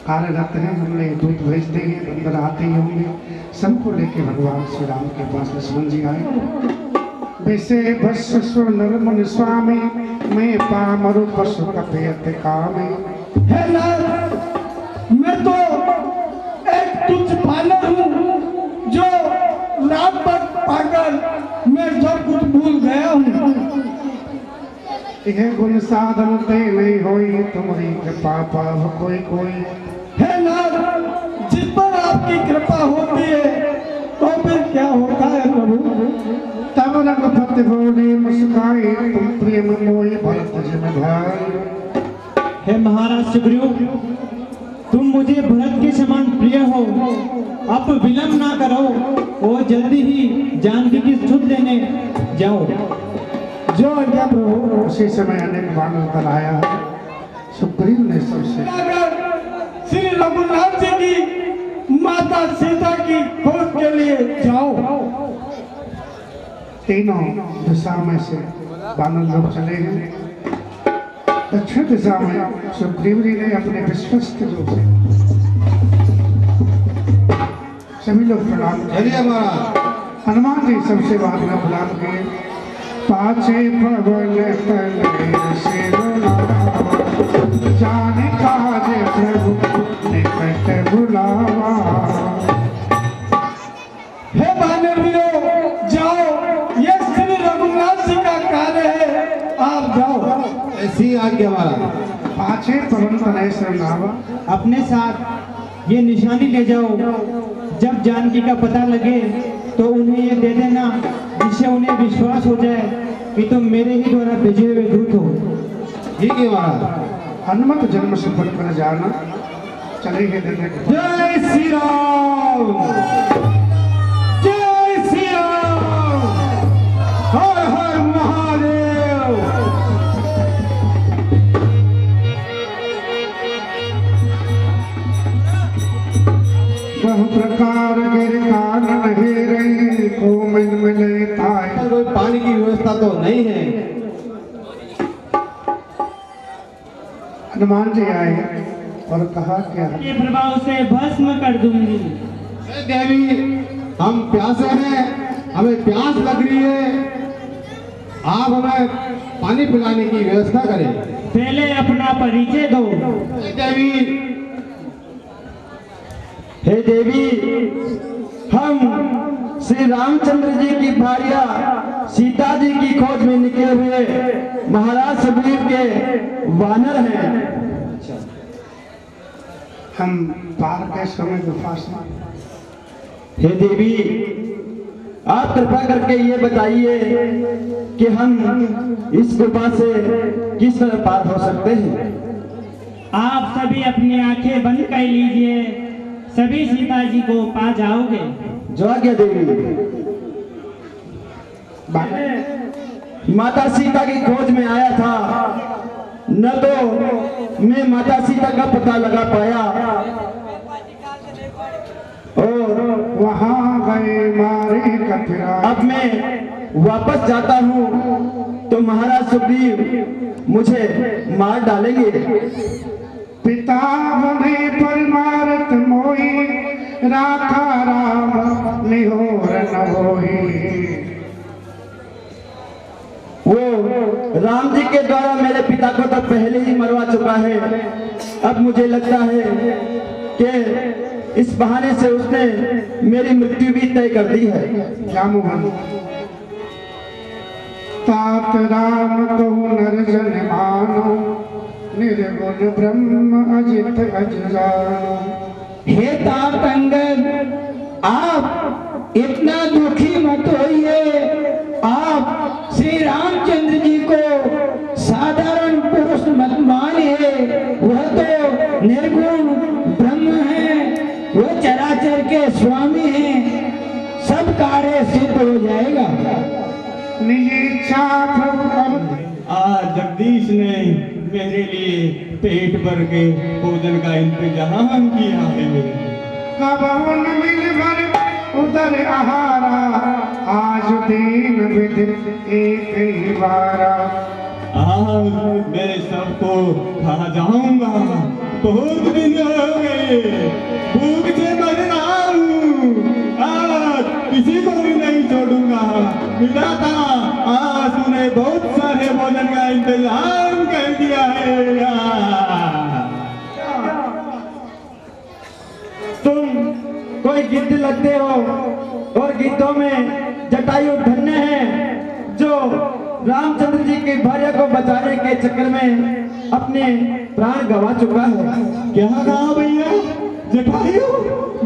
कार्यरत हैं, हमने दूत भेज देंगे, अंदर आते ही होंगे। सबको लेके भगवान श्री राम के पास लक्ष्मण जी आए। वैसे भस्व नरमुनि स्वामी, मैं पामरु पशु कपेत कामी। हे नाथ, मैं तो एक तुच्छ बानर हूँ जो राम पर पाकर मैं सब कुछ भूल गया हूँ। यह गुण साधन ते नहीं होई, तुम्हारी कृपा पाव कोई कोई। हे नाथ, जिस पर आपकी कृपा होती है तो फिर क्या होता है प्रभु। तब रघुपति बोले मुस्काई, तुम प्रेम मोहि भरत जिम भाई। हे महाराज सुग्रीव, तुम मुझे भरत के समान प्रिय हो। अब विलंब ना करो और जल्दी ही जानकी की स्तुति लेने जाओ। जो आज्ञा प्रभु। उसी समय अनेक बानर दल आया। सुग्रीव ने सबसे अगर श्री रघुनाथ जी की माता सीता की खोज के लिए जाओ। तीनों दिशा में से बानर लोग चले गए। दक्षिण दिशा में सुग्रीव जी ने अपने विश्वस्त जो थे सभी लोग प्रणाम किए। चलिए महाराज। हनुमान जी सबसे बाद में प्रणाम किए। पाछे पवन तनय सिरुला, जाने काज प्रभु निकट बुलावा। हे बानरवीरों, जाओ, ये श्री रघुनाथ जी का कार्य है, आप जाओ। ऐसी आज्ञा महाराज। पाछे पवन तनय सिरुलावा। अपने साथ ये निशानी ले जाओ। जब जानकी का पता लगे तो उन्हें ये दे देना, जिससे उन्हें विश्वास हो जाए कि तुम मेरे ही द्वारा भेजे हुए दूत हो। ठीक है महाराज। हनुमत जन्म सफल कर जाना। चले गए देखने को। जय श्री राम, जय श्री राम, हर हर महादेव। बहु प्रकार गिर कानन हेरई, को मिल मिले ताय। कोई पानी की व्यवस्था तो नहीं है। हनुमान जी आए और कहा क्या के प्रभाव से भस्म कर दूंगी। देवी हम प्यासे हैं, हमें प्यास लग रही है, आप हमें पानी पिलाने की व्यवस्था करें। पहले अपना परिचय दो। देवी हे देवी, हम श्री रामचंद्र जी की भार्या सीता जी की खोज में निकले हुए महाराज सुग्रीव के वानर हैं। हम पार कैसे में गुफा से? हे देवी, आप कृपा करके ये बताइए कि हम इस गुफा से किस तरह पार हो सकते हैं। आप सभी अपनी आंखें बंद कर लीजिए, सभी सीता जी को पा जाओगे। जो आज्ञा देवी। माता सीता की खोज में आया था, न तो मैं माता सीता का पता लगा पाया और वहां गए मारे कतरा। अब मैं वापस जाता हूँ तो महाराज सुग्रीव मुझे मार डालेंगे। पिता बने पर मारत मोही, राखा राम निहोर न होई। वो राम जी के द्वारा मेरे पिता को तो पहले ही मरवा चुका है। अब मुझे लगता है कि इस बहाने से उसने मेरी मृत्यु भी तय कर दी है। जामुन तात राम को नर जन मानो, निर्गुण ब्रह्म अजित अजरानो। हे तात अंगद, आप इतना दुखी मत होइए। आप श्री रामचंद्र जी को साधारण पुरुष मत मानिए, वह तो निर्गुण ब्रह्म है, वह चराचर के स्वामी हैं, सब कार्य सिद्ध हो जाएगा। निज इच्छा प्रभु अब आज जगदीश ने मेरे लिए पेट भर के भोजन का इंतजाम किया है। कब उन मिल भर उदर आहारा, आज दीन विधि एक ही बारा। आज मैं सबको खा जाऊंगा, बहुत दिन हो गए, भूख से मर रहा हूँ, आज किसी को भी नहीं छोड़ूंगा। विधाता आज तूने बहुत सारे भोजन का इंतजाम कर दिया है। तुम कोई गिद्ध लगते हो और गिद्धों में जटायु धन्य है जो रामचंद्र जी की भार्या को बचाने के चक्कर में अपने प्राण गंवा चुका है। क्या कहा भैया? जटायु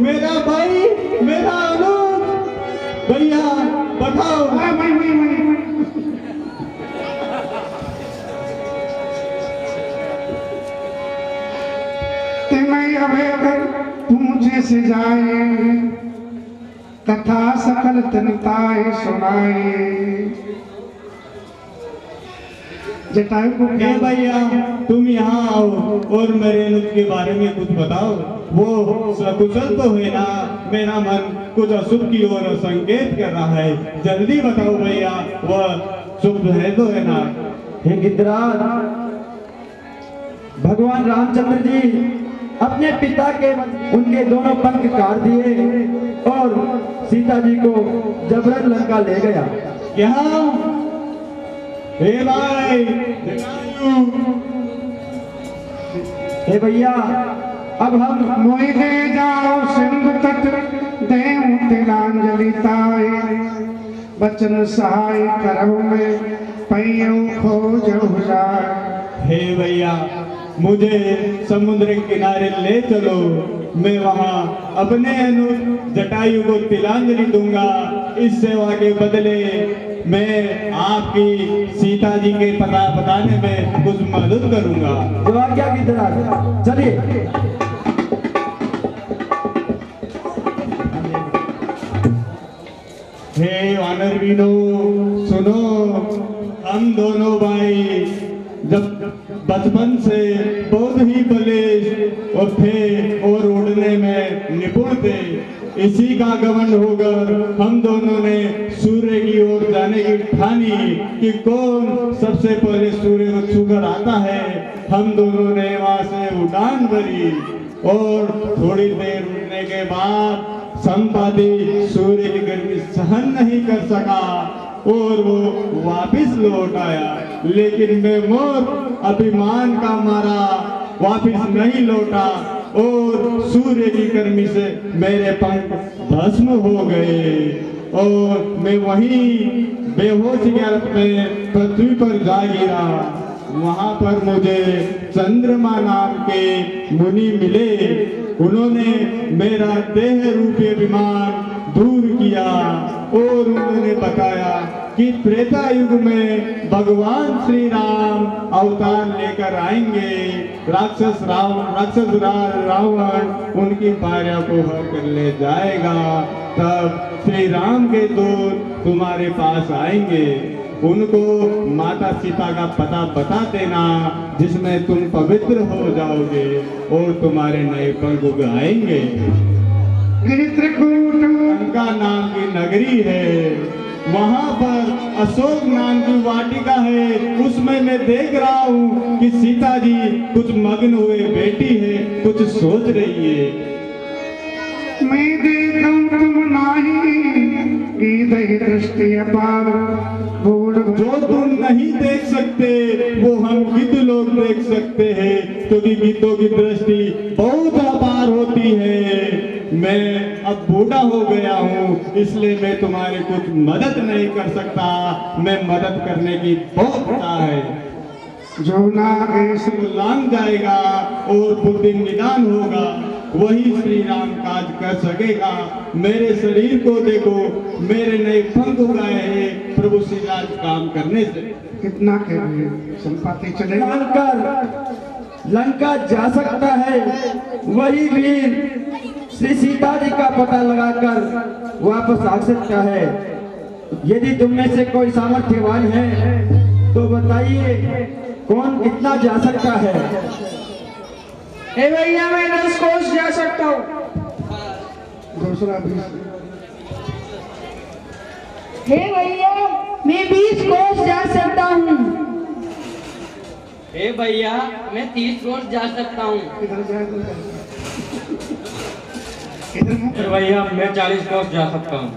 मेरा भाई, मेरा अनुज, भैया बताओ। तिमय अभेदर पूछे से जाए, कथा सकल तनिताए सुनाए। जटायु को क्या भैया तुम यहाँ आओ और मेरे अनुज के बारे में कुछ बताओ। वो सकुशल तो है ना? मेरा मन कुछ अशुभ की ओर संकेत कर रहा है, जल्दी बताओ भैया, वह शुभ है तो है ना? हे गिद्धराज, भगवान रामचंद्र जी अपने पिता के उनके दोनों पंख काट दिए और सीता जी को जबरन लंका ले गया। क्या? हे भाई जटायु, हे भैया, अब हम मोहि दे जाओ सिंधु तट, देऊं तिलांजलि ताए। बचन सहाय करहु में, पैयऊ खोजहु जाए। हे भैया मुझे समुद्र किनारे ले चलो, मैं वहाँ अपने अनुज जटायु को तिलांजलि दूंगा। इस सेवा के बदले मैं आपकी सीता जी के पता बताने में कुछ मदद करूंगा। जो आज्ञा गिद्धराज, चलिए। हे वानरवीनो सुनो, हम दोनों भाई जब बचपन से बहुत ही बलिष्ठ और थे और उड़ने में निपुण थे। इसी का घमंड होकर हम दोनों ने सूर्य की ओर जाने की ठानी कि कौन सबसे पहले सूर्य को छूकर आता है। हम दोनों ने वहां से उड़ान भरी और थोड़ी देर उड़ने के बाद संपाति सूर्य की गर्मी सहन नहीं कर सका और वो वापिस लौट आया। लेकिन मैं मोर अभिमान का मारा वापिस नहीं लौटा और सूर्य की गर्मी से मेरे पंख भस्म हो गए और मैं वहीं बेहोश की हालत में पृथ्वी पर जा गिरा। वहां पर मुझे चंद्रमा नाम के मुनि मिले। उन्होंने मेरा देह रूपी अभिमान दूर किया और उन्होंने बताया कि त्रेता युग में भगवान श्री राम अवतार लेकर आएंगे। राक्षस रावण उनकी भार्या को हर कर ले जाएगा। तब श्री राम के दूत तुम्हारे पास आएंगे। उनको माता सीता का पता बता देना जिसमें तुम पवित्र हो जाओगे और तुम्हारे नए पंख उगाएंगे। लंका नाम की नगरी है, वहां पर अशोक नाम की वाटिका है। उसमें मैं देख रहा हूँ कि सीता जी कुछ मग्न हुए बैठी है, कुछ सोच रही है। मैं देखूं तुम नहीं दृष्टि अपार जो तुम नहीं देख सकते वो हम गिद्ध लोग देख सकते हैं, क्योंकि गिद्धों की दृष्टि बहुत अपार होती है। मैं अब बूढ़ा हो गया हूँ, इसलिए मैं तुम्हारी कुछ मदद नहीं कर सकता। मैं मदद करने की बहुत इच्छा है। जो ना लांग जाएगा और बुद्धि निदान होगा, वही श्री राम काज कर सकेगा। मेरे शरीर को देखो, मेरे नए पंख उगाए हैं प्रभु श्री राम काम करने से। कितना संपाति चले लंका जा सकता है, वही वीर श्री सीता जी का पता लगाकर वापस आ सकता है। यदि तुम में से कोई सामर्थ्यवान है तो बताइए कौन कितना जा सकता है। हे भैया मैं 10 कोस जा सकता हूँ। दूसरा भी हे भैया मैं 20 कोस जा सकता हूँ। हे भैया मैं 30 कोस जा सकता हूँ। इधर जाए इधर मुंह भैया मैं 40 कोस जा सकता हूँ।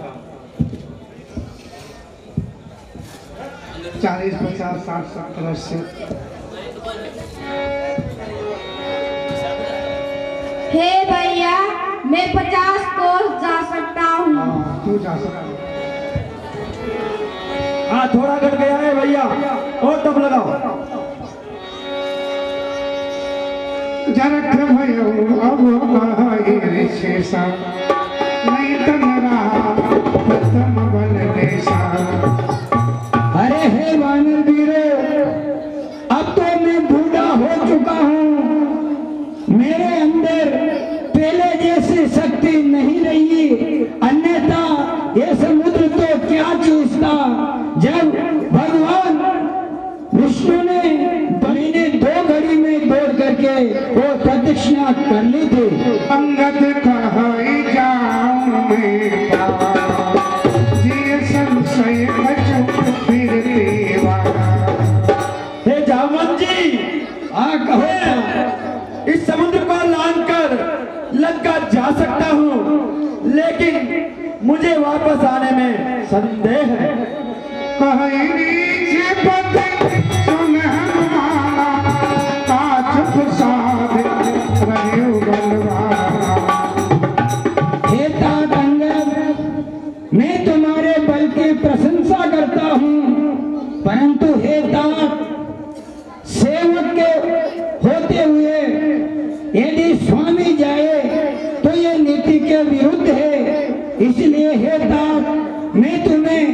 40, 50, 60, 70, 80। हे भैया मैं 50 कोस जा सकता हूँ। तू जा सकता। हाँ थोड़ा घट गया है भैया, और तब लगाओ। जरख भयो अब शेषा नहीं तनरा प्रथम बल देशा। अरे हे वानर वीरो, अब तो मैं बूढ़ा हो चुका हूँ। मेरे अंदर पहले जैसी शक्ति नहीं रही, अन्यथा ये समुद्र तो क्या चूसता। जब भगवान विष्णु ने महीने 2 घड़ी में दौड़ करके वो प्रदक्षिणा कर ली थी। अंगद कहाई जाऊं मैं जी संशय बचूं फिर देवा। हे जामन जी, कहो इस समुद्र को लांघ कर लंका जा सकता हूँ, लेकिन मुझे वापस आने में संदेह है। कहीं सुन हनुमाना काछ प्रसाद रहे बलवाना। हे तात अंगद, मैं तुम्हारे बल की प्रशंसा करता हूँ, परंतु हे तात सेवक के होते हुए यदि स्वामी जाए तो ये नीति के विरुद्ध है। इसलिए हे तात मैं तुम्हें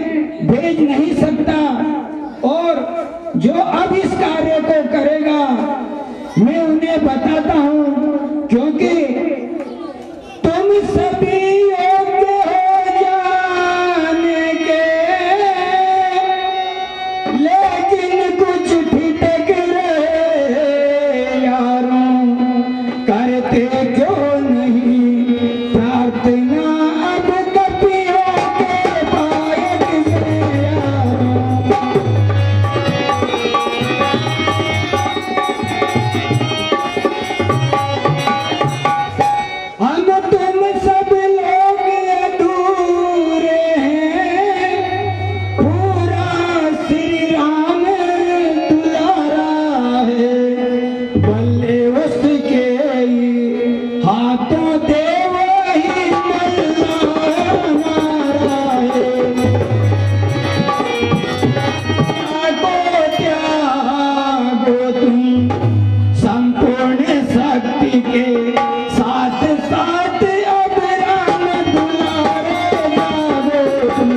भेज नहीं सकता, और जो अब इस कार्य को करेगा मैं उन्हें बताता हूँ, क्योंकि तुम सभी योग्य हो जाने के, लेकिन कुछ ठिठक रहे यारों करते आप तो देव ही हमारा है, त्यागो त्यागो तुम संपूर्ण शक्ति के साथ साथ अब राम दुलारे जागो तुम।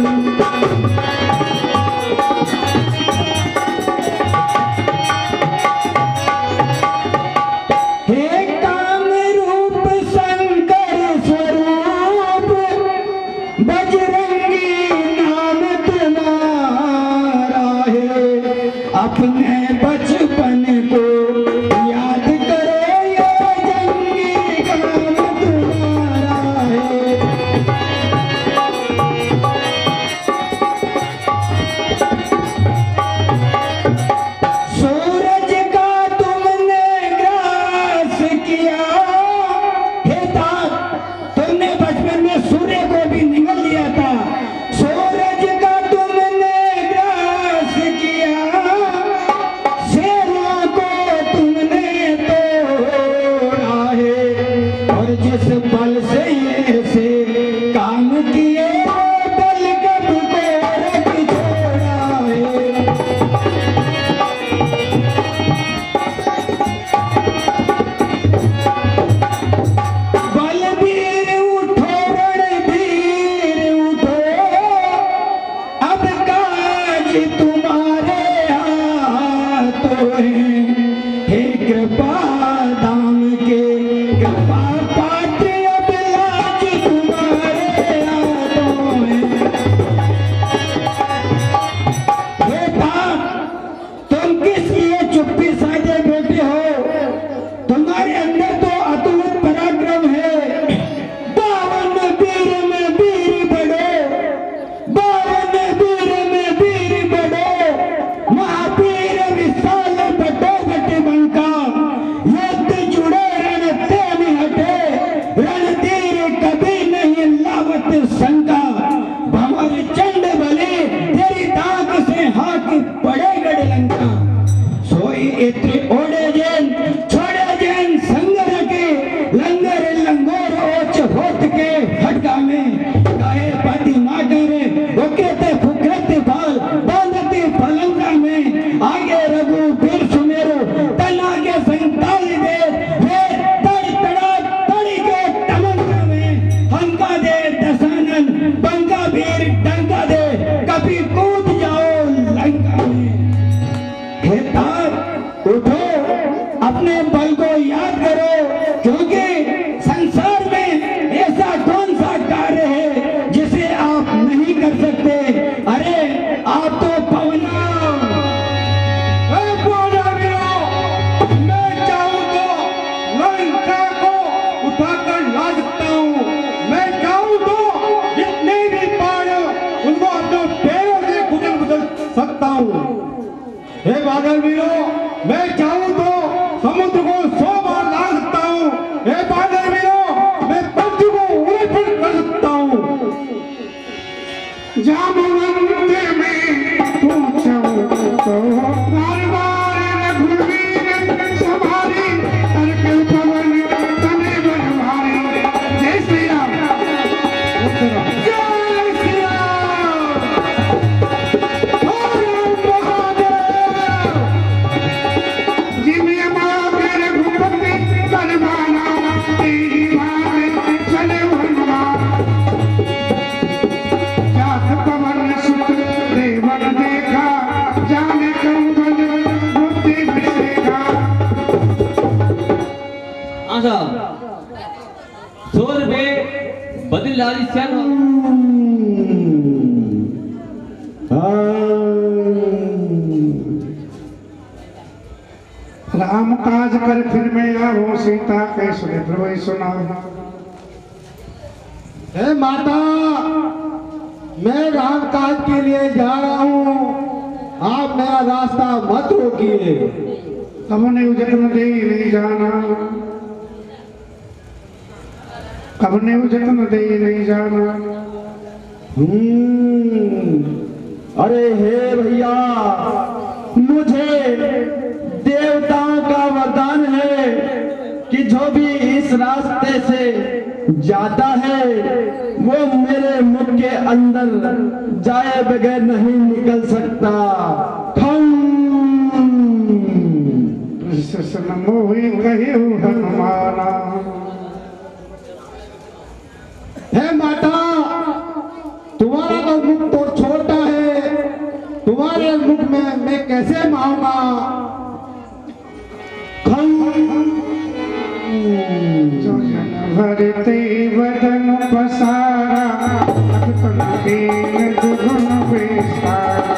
हे काम रूप शंकर स्वरूप बजरंगी नाम तुम्हारा है, अपने बचपन को याद करो ये जंगी काम तुम्हारा है। सूरज का तुमने ग्रास किया, हे तात तुमने बचपन में सूर्य को भी निगल लिया था। सूरज का तुमने ग्रास किया, शेरों को तुमने तोड़ा है, और जिस बल से ये से काम किए वो बल कब को रख छोड़ा है। बलबीर उठो रणबीर उठो, अब काज तुम्हारे हाथों है। हे कृपा धाम के कृपा पात्र, अब लाज तुम्हारे हाथों है। हे बाप, तुम किस लिए चुप्पी साधे बैठे हो? तुम्हारे अंदर तो अतुलित पराक्रम है। 52 वीर में वीर बढ़ो, 52 वीर में वीर बढ़ो, महावीर विशाल बटो बट बंका, युद्ध जुड़े रण ते नहीं हटे, रणधीर कभी नहीं लावत शंका। भंवर चंड बले तेरी ताक से हाथ पड़े गढ़ लंका, सोई इत्र ओढ़े जैन छोड़े जैन संग रखे, लंगर लंगोर ओच होत के हटका में, गाये पाती माटरे रोकेते फुकरते बाल बांधते पलंगा में, आगे रघु फिर सुमेरो तना के संताल दे, वे तड़ तड़ा तड़ी के तमन्ना में, हंका दे दशानन बंका वीर डंका दे, कभी कूद जाओ लंका में। हे तात उठो, अपने बल को याद करो, क्योंकि संसार में ऐसा कौन सा कार्य है जिसे आप नहीं कर सकते। अरे आप तो पवना मैं चाहूं तो लंका को उठाकर ला सकता हूँ। मैं चाहूं तो जितने भी पहाड़ उनको अपने पैरों से कुचल सकता हूँ। हे बादल वीरों, मैं चाहूं तो समुद्र को 100 बार ला सकता हूँ। हे बादल वीरों, मैं पृथ्वी को उलट-पलट कर सकता हूँ। जामवंत में पूछो तो बार-बार रघुवीर सवारी, तर्क पवन तने बनवारी। जय श्री राम। जय श्री राम। हर महादेव। जिम्मे मांगे रघुपति करवाना, तेरी मांगे चले हनुमान। जात पवन सुत देवन देखा, जाने कंबल बुद्धि विषेखा। आशा जोर में बदलाली सन राम काज कर फिर मैं आवो, सीता कैसे प्रभु सुना। हे माता, मैं राम काज के लिए जा रहा हूँ, आप मेरा रास्ता मत रोकिए। कमने उजट न दे नहीं जाना, कमने उजट न दे नहीं जाना। अरे हे भैया, मुझे देवताओं का वरदान है, कि जो भी इस रास्ते से जाता है वो मेरे मुख के अंदर जाए बगैर नहीं निकल सकता। मोहि कहियो हनुमाना। हे माता, तुम्हारा तो मुख तो छोटा है, तुम्हारे मुख में मैं कैसे माऊंगा? जो जन भरते वदन पसारा, अतुल दीन दुगुन विस्तारा।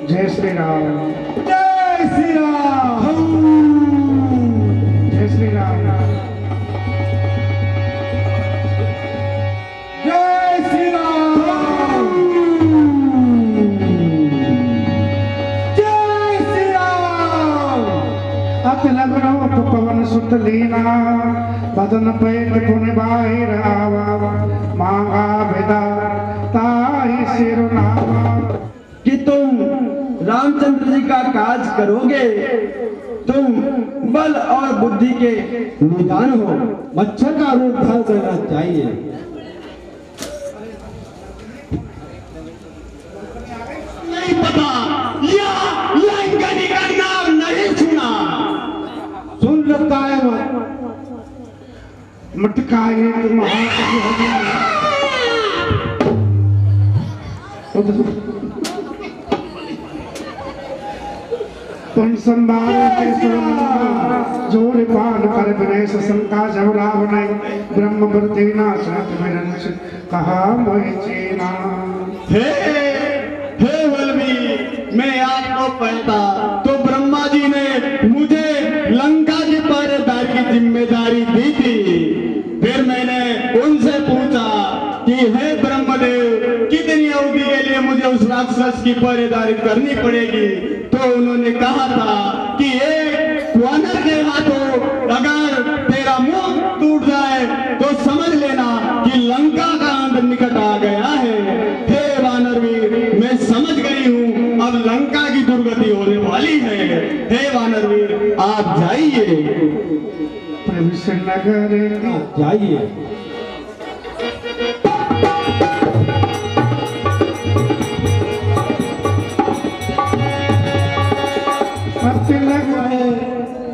जय श्री राम। जय श्री राम। जय श्री राम। जय श्री राम। जय श्री राम। अतल ग्रह पवन सुत लीना, बदन पैठ पुन बाहिर आवा। मांगा विदा ताहि सिरुनावा। कि तुम रामचंद्र जी का काज करोगे, तुम बल और बुद्धि के निदान हो। मच्छर का रूप धारण करना चाहिए। नहीं पता या लंकनी का नाम नहीं सुना। सुन रखा है मटकाए तुम संभाल के जोड़ पान कर विनय शंका जब रावण ब्रह्म वर्तेना सत विरंच कहा मोहि चेना। हे बलवीर, मैं आपको पहता तो ब्रह्मा जी ने मुझे लंका की पहरेदारी की जिम्मेदारी दी थी। फिर मैंने उनसे पूछा कि हे ब्रह्मदेव, कितनी अवधि के लिए मुझे उस राक्षस की पहरेदारी करनी पड़ेगी? तो उन्होंने कहा था कि एक वानर के हाथों अगर तेरा मुंह टूट जाए तो समझ लेना कि लंका का अंत निकट आ गया है। हे वानरवीर, मैं समझ गई हूँ, अब लंका की दुर्गति होने वाली है। हे वानरवीर, आप जाइए। प्रविश नगर जाइए।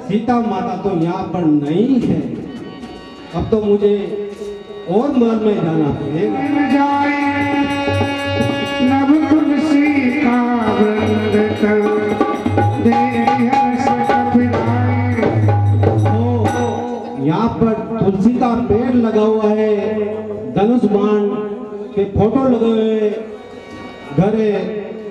सीता माता तो यहाँ पर नहीं है। अब तो मुझे और महल में जाना पड़ेगा। जाए नव तुलसी का वृंद तल, देहि हर्ष कपिलाए। यहाँ पर तुलसी का पेड़ लगा हुआ है, धनुष बाण के फोटो लगे हुए घर है।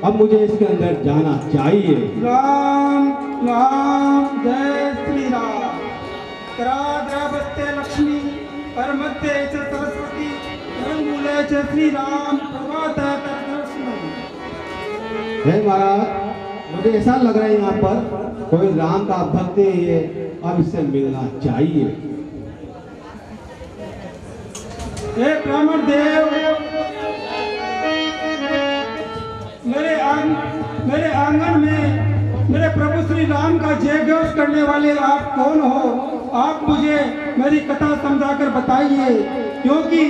अब मुझे इसके अंदर जाना चाहिए। राम राम जय श्री राम। कराग्रवत्ते लक्ष्मी परमत्ते च सरस्वती मूले च श्री राम प्रभातः तदर्शनम्। हे महाराज, मुझे ऐसा लग रहा है यहाँ पर कोई राम का भक्त है, अब इससे मिलना चाहिए। हे ब्राह्मण देव, मेरे आंगन में मेरे प्रभु श्री राम का जय घोष करने वाले आप कौन हो? आप मुझे मेरी कथा समझाकर बताइए, क्योंकि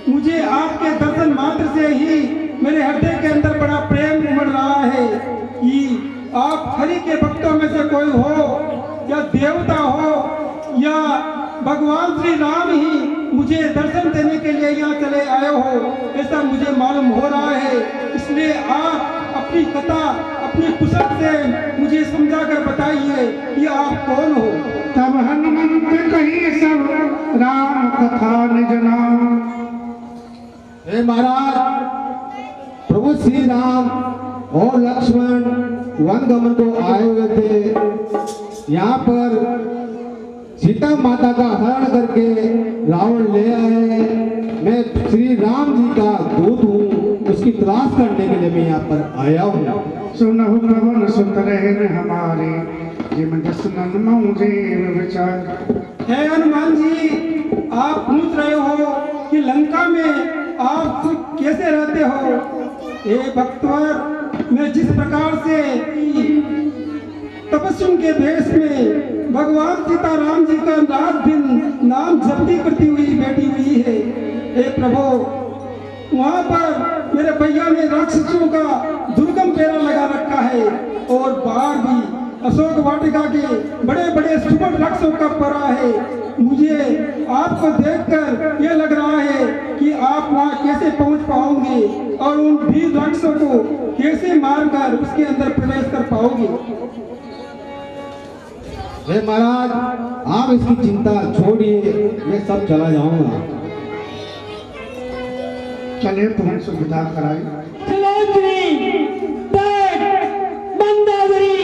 मुझे आपके दर्शन मात्र से ही मेरे हृदय के अंदर बड़ा प्रेम उमड़ रहा है कि आप हरि के भक्तों में से कोई हो या देवता हो या भगवान श्री राम ही मुझे दर्शन देने के लिए यहाँ चले आए हो, ऐसा मुझे मालूम हो रहा है। इसलिए आप अपनी कथा अपनी कुशल से मुझे समझा कर बताइए कि आप कौन हो। तब हनुमंत कही सब राम कथा निज नाम। हे महाराज, प्रभु श्री राम और लक्ष्मण वन गमन को आए हुए थे। यहाँ पर सीता माता का हरण करके रावण ले आए। मैं श्री राम जी का दूत हूँ, उसकी तलाश करने के लिए मैं यहाँ पर आया हूँ। सुनहु पवन सुत रहे हमारे, जिम जसनन मऊजे विचार। हे हनुमान जी, आप पूछ रहे हो कि लंका में आप कैसे रहते हो? हे भक्तवर, मैं जिस प्रकार से तपस्वी के भेष में भगवान सीताराम जी का रात दिन नाम जपती करती हुई बैठी हुई है, हे प्रभु वहाँ पर मेरे भैया ने राक्षसों का दुर्गम डेरा लगा रखा है और बाहर भी अशोक वाटिका के बड़े बड़े सुपर राक्षसों का परा है। मुझे आपको देखकर यह लग रहा है कि आप वहाँ कैसे पहुँच पाओगे और उन वीर राक्षसों को कैसे मारकर उसके अंदर प्रवेश कर पाओगे। हे महाराज, आप इसकी चिंता छोड़िए, मैं सब चला जाऊंगा। चलिए तुम्हें सुविधा कराई। मंदावरी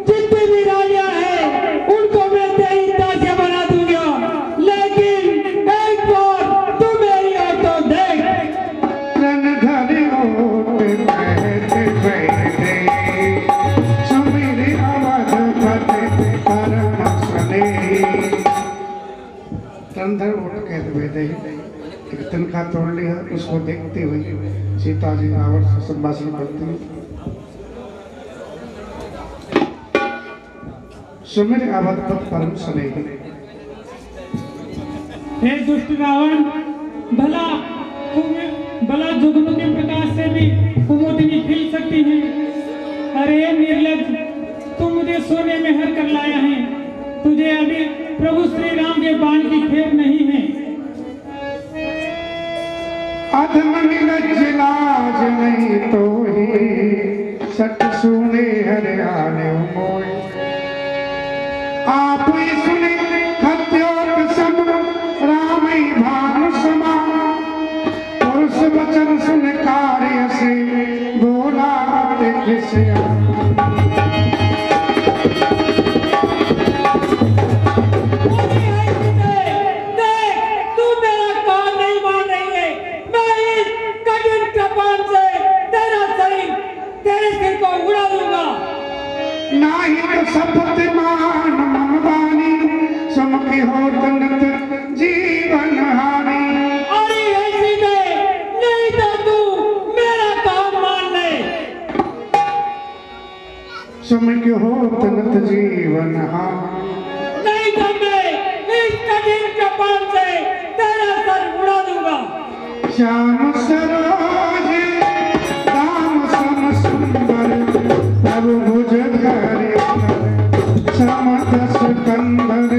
जितने भी राजा है उनको मैं तेरी दासिया बना दूंगा, लेकिन एक बार तू मेरी ओर तो देख। रणधरी ओट बैठे बैठे सुमेरी आवाज करते परम सने। रणधर ओट कहते बैठे एक तिनका तोड़ लिया, उसको देखते हुए सीता जी रावण से संभाषण करती हैं। सुमेर आवाज परम सने। हे दुष्ट रावण, भला जुगनू के प्रकाश से भी कुमुदिनी खिल सकती है। अरे निर्लज्ज, तू मुझे सोने में हर कर लाया है, तुझे अभी प्रभु श्री राम के बाण की खेर नहीं है। अधमन लज्जलाज नहीं तो ही सट सुने हरियाणे मोय। आप ही सुने हत्योत सम राम ही भानु समा। पुरुष वचन सुन कार्य से बोला किसिया। नाही तो सपत मान मनवानी समकी हो तनत जीवन हानि। अरे ऐसी नहीं तो तू मेरा काम मान ले। समकी हो तनत जीवन हानि, नहीं तो मैं इस कठिन कपाल से तेरा सर उड़ा दूंगा। श्याम सरोज राम सम सुंदर प्रभु भुज धरे समदस कंदर।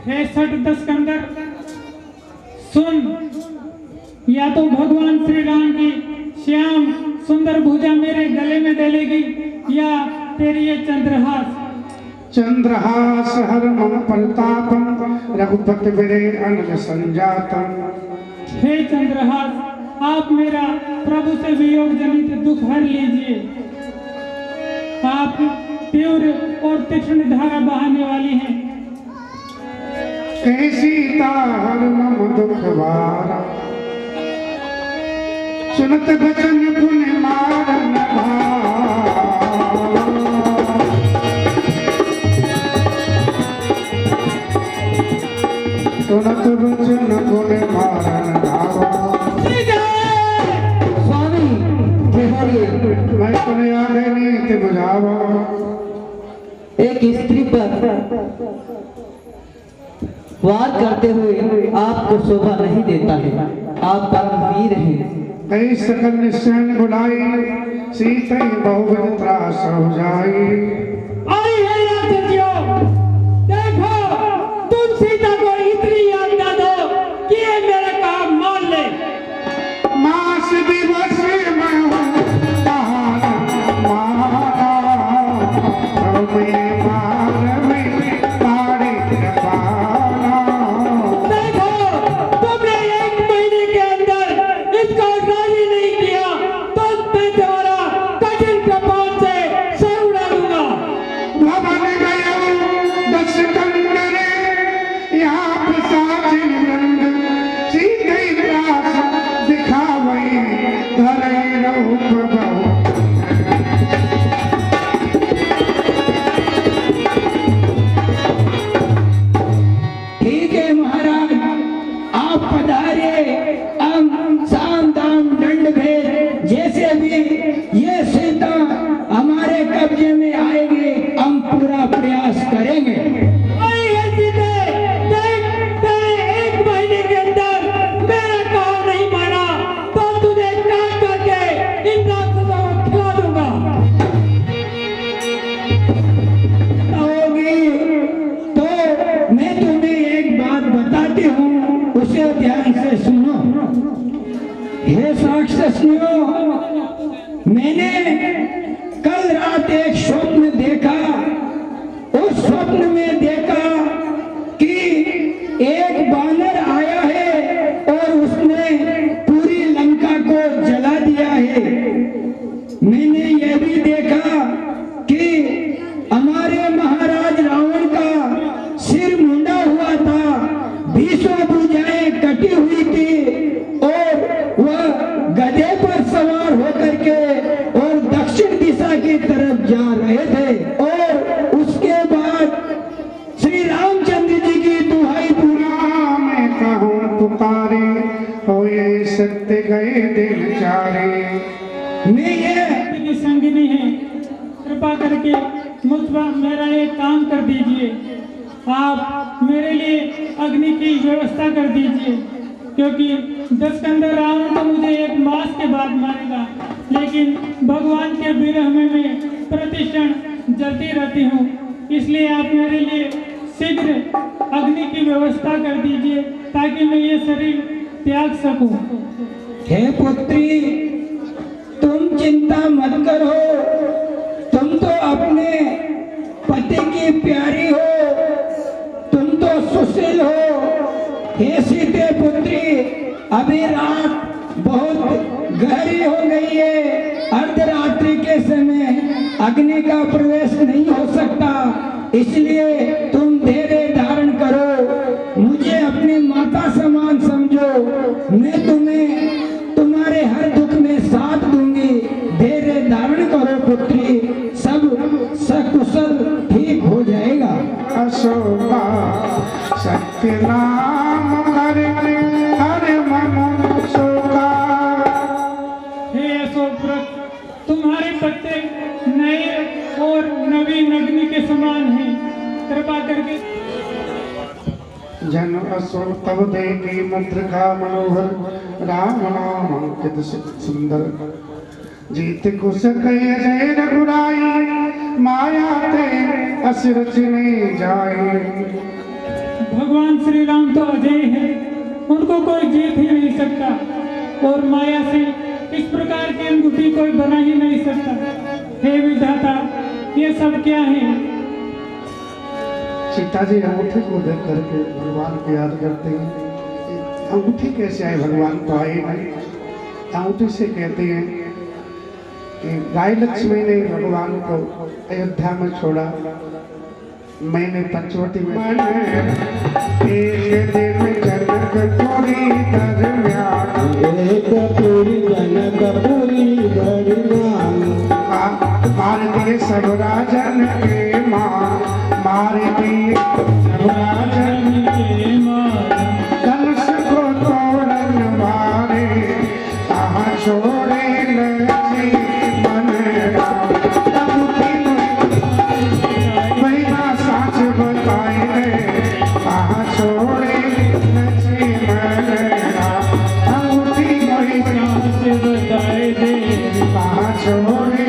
हे सठ दस कंदर, सुन, या तो भगवान श्री राम की श्याम सुंदर भुजा मेरे गले में डलेगी या तेरी ये चंद्रहास। चंद्रहास हर मम प्रतापम रघुपति विरे अनग संजातम। हे चंद्रहास, आप मेरा प्रभु से वियोग जनित दुख हर लीजिए। आप तीव्र और तीक्ष्ण धारा बहाने वाली हैं। सीता हर मम दुख भारा सुनत बचन पुण्य मारन सुनत बचन पुण्य मारन स्वामी मैं तुम्हें आगे नीति बुझावा। एक स्त्री पर वार करते हुए आपको शोभा नहीं देता है। आप परम वीर हैं। कई सकल निश्चय बुलाई सीता बहुविध त्रास हो जाई। अरे हे राजर्षियों, देखो तुम सीता को इतनी आज्ञा दो कि ये मेरा काम मान ले। मास दिवस में हूँ तारा मारा तुम्हें मार में तारे पाना। देखो तुमने 1 महीने के अंदर इसको राजी नहीं किया तो मैं तुम्हारा कठिन कपाल से सर उड़ा दूंगा। भवन गयो हे राक्षसनियों, मैंने कल रात एक स्वप्न देखा। उस स्वप्न में देखा कि एक बानर आया है और उसने पूरी लंका को जला दिया है। मैंने यह भी देखा कि हमारे महाराज रावण का सिर मुंडा हुआ था, 20 भुजाएं कटी हुई थी और वह गधे पर सवार होकर के और दक्षिण दिशा की तरफ जा रहे थे। और उसके बाद श्री रामचंद्र जी की दुहाई पूरा मैं कहूँ पुकारे हो ये सत्य गए दिल चारे। मैं ये की संगिनी है, कृपा करके मुझ पर मेरा एक काम कर दीजिए। आप मेरे लिए अग्नि की व्यवस्था कर दीजिए, क्योंकि दशकंदर रावण तो मुझे 1 मास के बाद मारेगा, लेकिन भगवान के विरह में मैं प्रतिक्षण जलती रहती हूँ। इसलिए आप मेरे लिए शीघ्र अग्नि की व्यवस्था कर दीजिए ताकि मैं ये शरीर त्याग सकूं। हे पुत्री, तुम चिंता मत करो, तुम तो अपने पति की प्यारी हो, तुम तो सुशील हो। हे सीते पुत्री, अभी रात बहुत गहरी हो गई है, अर्धरात्रि के समय अग्नि का प्रवेश नहीं हो सकता, इसलिए तुम धैर्य धारण करो, मुझे अपनी माता समान समझो। मैं तुम्हें तुम्हारे हर दुख में साथ दूंगी। धैर्य धारण करो पुत्री, सब सकुशल ठीक हो जाएगा। अशोका सत्य नाम हरे हरे मन शोका। हे अशोक वृक्ष, तुम्हारे पत्ते नए और नवीन अग्नि के समान हैं। कृपा करके जन अशोक तब देवी मंत्र का मनोहर, राम नाम अंकित सुंदर। जीत कुश कहे जय रघुराई, माया ते असुर चिने जाए। भगवान श्री राम तो अजय हैं, उनको कोई जीत ही नहीं सकता और माया से इस प्रकार की अंगूठी कोई बना ही नहीं सकता। हे विधाता, ये सब क्या है? सीता जी अंगूठी को देख करके भगवान को याद करते हैं। अंगूठी कैसे आए? भगवान तो आए नहीं। अंगूठी से कहते हैं कि राय लक्ष्मी ने भगवान को अयोध्या में छोड़ा, मैंने पंचवटी में एक दिन जनकपुरी दरम्यान, एकपुरी जनकपुरी दरम्यान, मार दिए सब राजन के मां, मार दिए सब राजन के मां, धनुष को तोड़न मारे, कहाँ छोड़े लक्ष्मी मन राम। महीना साच बताए रे, कहाँ छोड़े लक्ष्मी मन राम। अंगूठी मोही साच बताए दे, कहाँ छोड़े।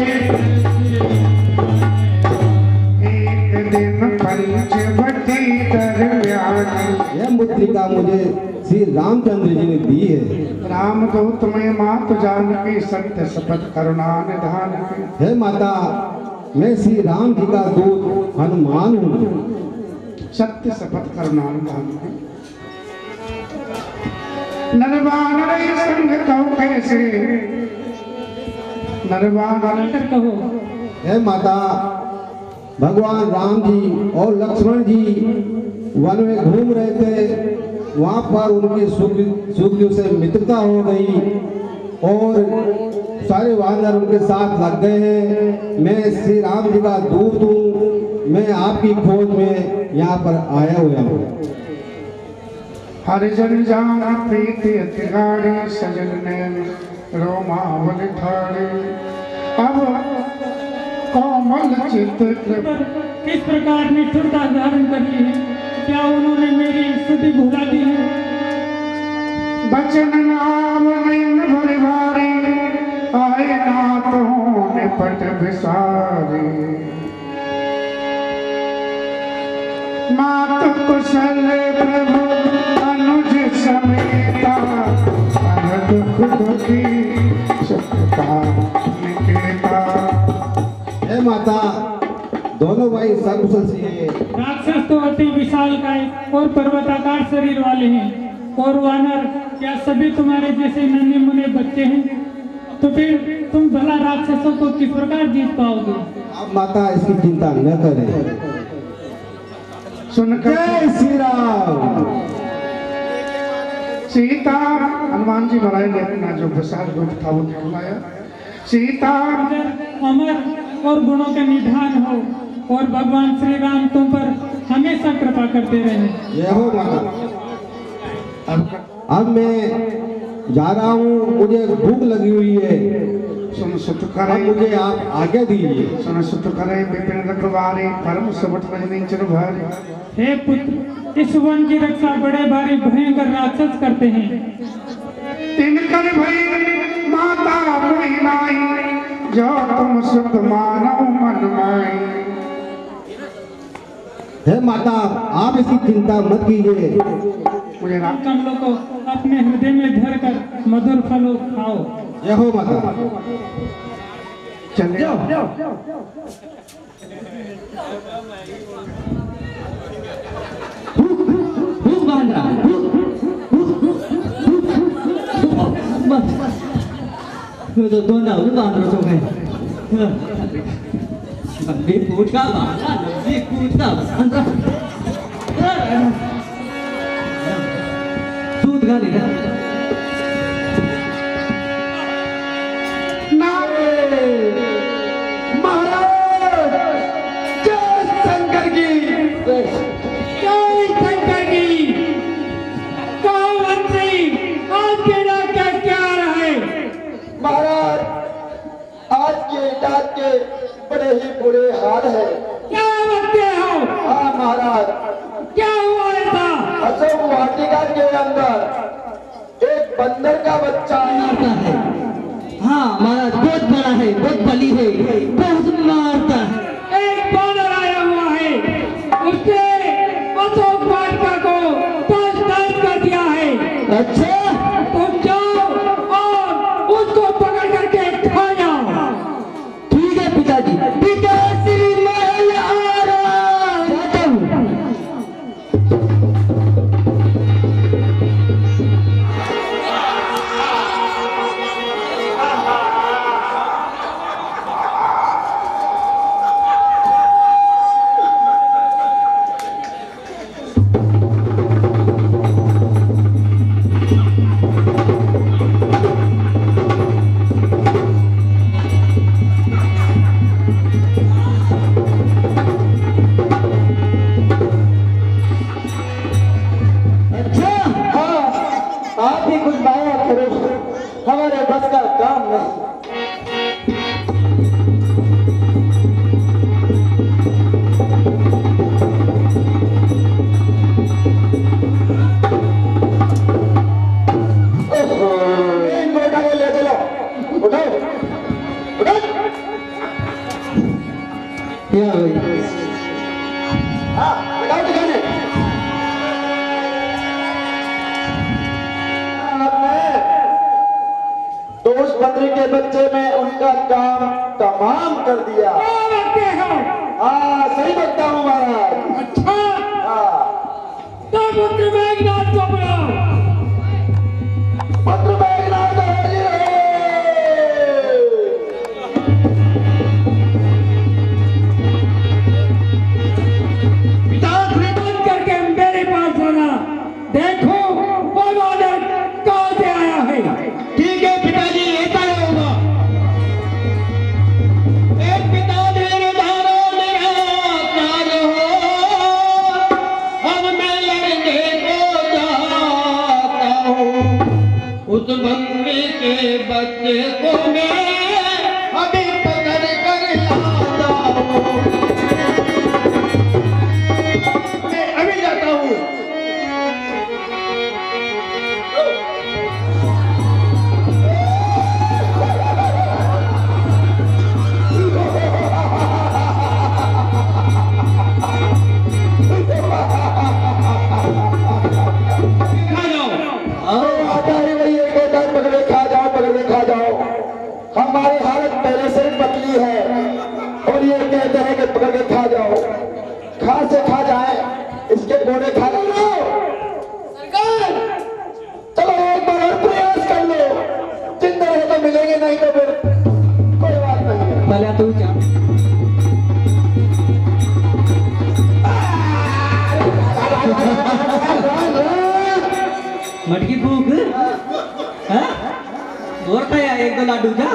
एक दिन पंचवटी दरम्यान, यह मुद्रिका मुझे श्री रामचंद्र जी ने दी है। रामदूत में मात जानकी, सत्य शपथ करुणा निधान की। हे माता, मैं श्री राम जी का दूत हनुमान हूँ। सत्य शपथ करुणा निधान की। नरवानर संग कहो कैसे, नरवानर कहो। हे माता, भगवान राम जी और लक्ष्मण जी वन में घूम रहे थे, वहाँ पर उनकी सुग्रीव से मित्रता हो गई और सारे वानर उनके साथ लग गए हैं। मैं श्री राम जी का दूत हूँ, मैं आपकी खोज में यहाँ पर आया हुआ हूँ। हरिजन जान प्रीति अतिगाड़ी, सजन ने रोमावल ठाड़े। अब कोमल चित्र किस प्रकार निष्ठुरता धारण कर ली है? क्या उन्होंने मेरी स्तुति भुला दी है? बचन नाम नैन भरे भारे, आए नाथ होने पट विसारे। मात कुशल प्रभु अनुज समेता, दुख धोती सत्यता निकेता। हे माता, दोनों भाई सकुशल से हैं। राक्षस तो अति विशालकाय और पर्वताकार शरीर वाले हैं, और वानर क्या सभी तुम्हारे जैसे नन्हे मुन्ने बच्चे हैं? तो फिर तुम भला राक्षसों को किस प्रकार जीत पाओगे? आप माता इसकी चिंता न करें। सुनकर जय श्री राम। सीता, हनुमान जी महाराज ने अपना जो विशाल रूप था वो दिखलाया। सीता अमर और गुणों के निधान हो, और भगवान श्री राम तुम पर हमेशा कृपा करते रहे। जय हो माता। अब मैं जा रहा हूँ, मुझे भूख लगी हुई है। सुन सुत अब करे, मुझे आप आज्ञा दीजिए। सुन सुत करे विपिन रखवारे परम सबट रजनी चिर भारी। हे पुत्र, इस वन की रक्षा बड़े भारी भयंकर राक्षस करते हैं। तिनकर भई माता मोहि नाई, जो तुम सुख मानव मन माई। हे माता, आप इसकी चिंता मत कीजिए। मुझे राम कमलों को अपने हृदय में धर कर मधुर फलों खाओ। जय हो माता। चले जाओ। भूख बांध रहा है, मैं तो दोनों बांध रहा हूँ। नंदी पूछ का बांधा, नंदी पूछ का बांधा। दूध का लेना। महाराज जय शंकर की, जय शंकर की। कहो मंत्री, आपके डॉक्टर क्या रहे? महाराज आज के डाक के बड़े ही बुरे हाल है। क्या बनते हो? हाँ महाराज, क्या हुआ ऐसा? अशोक वाटिका के अंदर एक बंदर का बच्चा मारता है। हाँ महाराज, बहुत बड़ा है, बहुत बली है, बहुत मारता है। एक बानर आया हुआ है, उसने अशोक वाटिका को तहस-नहस कर दिया है। अच्छा, तुम जाओ और उसको पकड़ करके खा जाओ। ठीक है पिताजी। पिताश्री महल आ रहा, जाता हूँ। आप ही कुछ माया करो, हमारे बस का काम नहीं। इन बेटा को ले चलो, उठो उठो। क्या भाई? हाँ बताओ दिखाने। तो उस मंत्री के बच्चे में उनका काम तमाम कर दिया। क्या बनते हो? हाँ सही बता हूँ महाराज। अच्छा, हाँ तो पुत्र मेघनाथ को बुलाओ। पत्र मेघनाथ हाजिर है। बंद करके मेरे पास आना। देखो वो वानर कहाँ से आया है। ठीक है पिताजी, ऐसा ही होगा। एक पिता मेरे खा जाओ, खा से खा जाए, इसके घोड़े खा लो। सरकार चलो एक बार और प्रयास कर लो, जिंदा रहे तो मिलेंगे, नहीं तो फिर कोई बात नहीं है। पहले तू जा। मटकी भूख और खाया एक दो लाडू जा।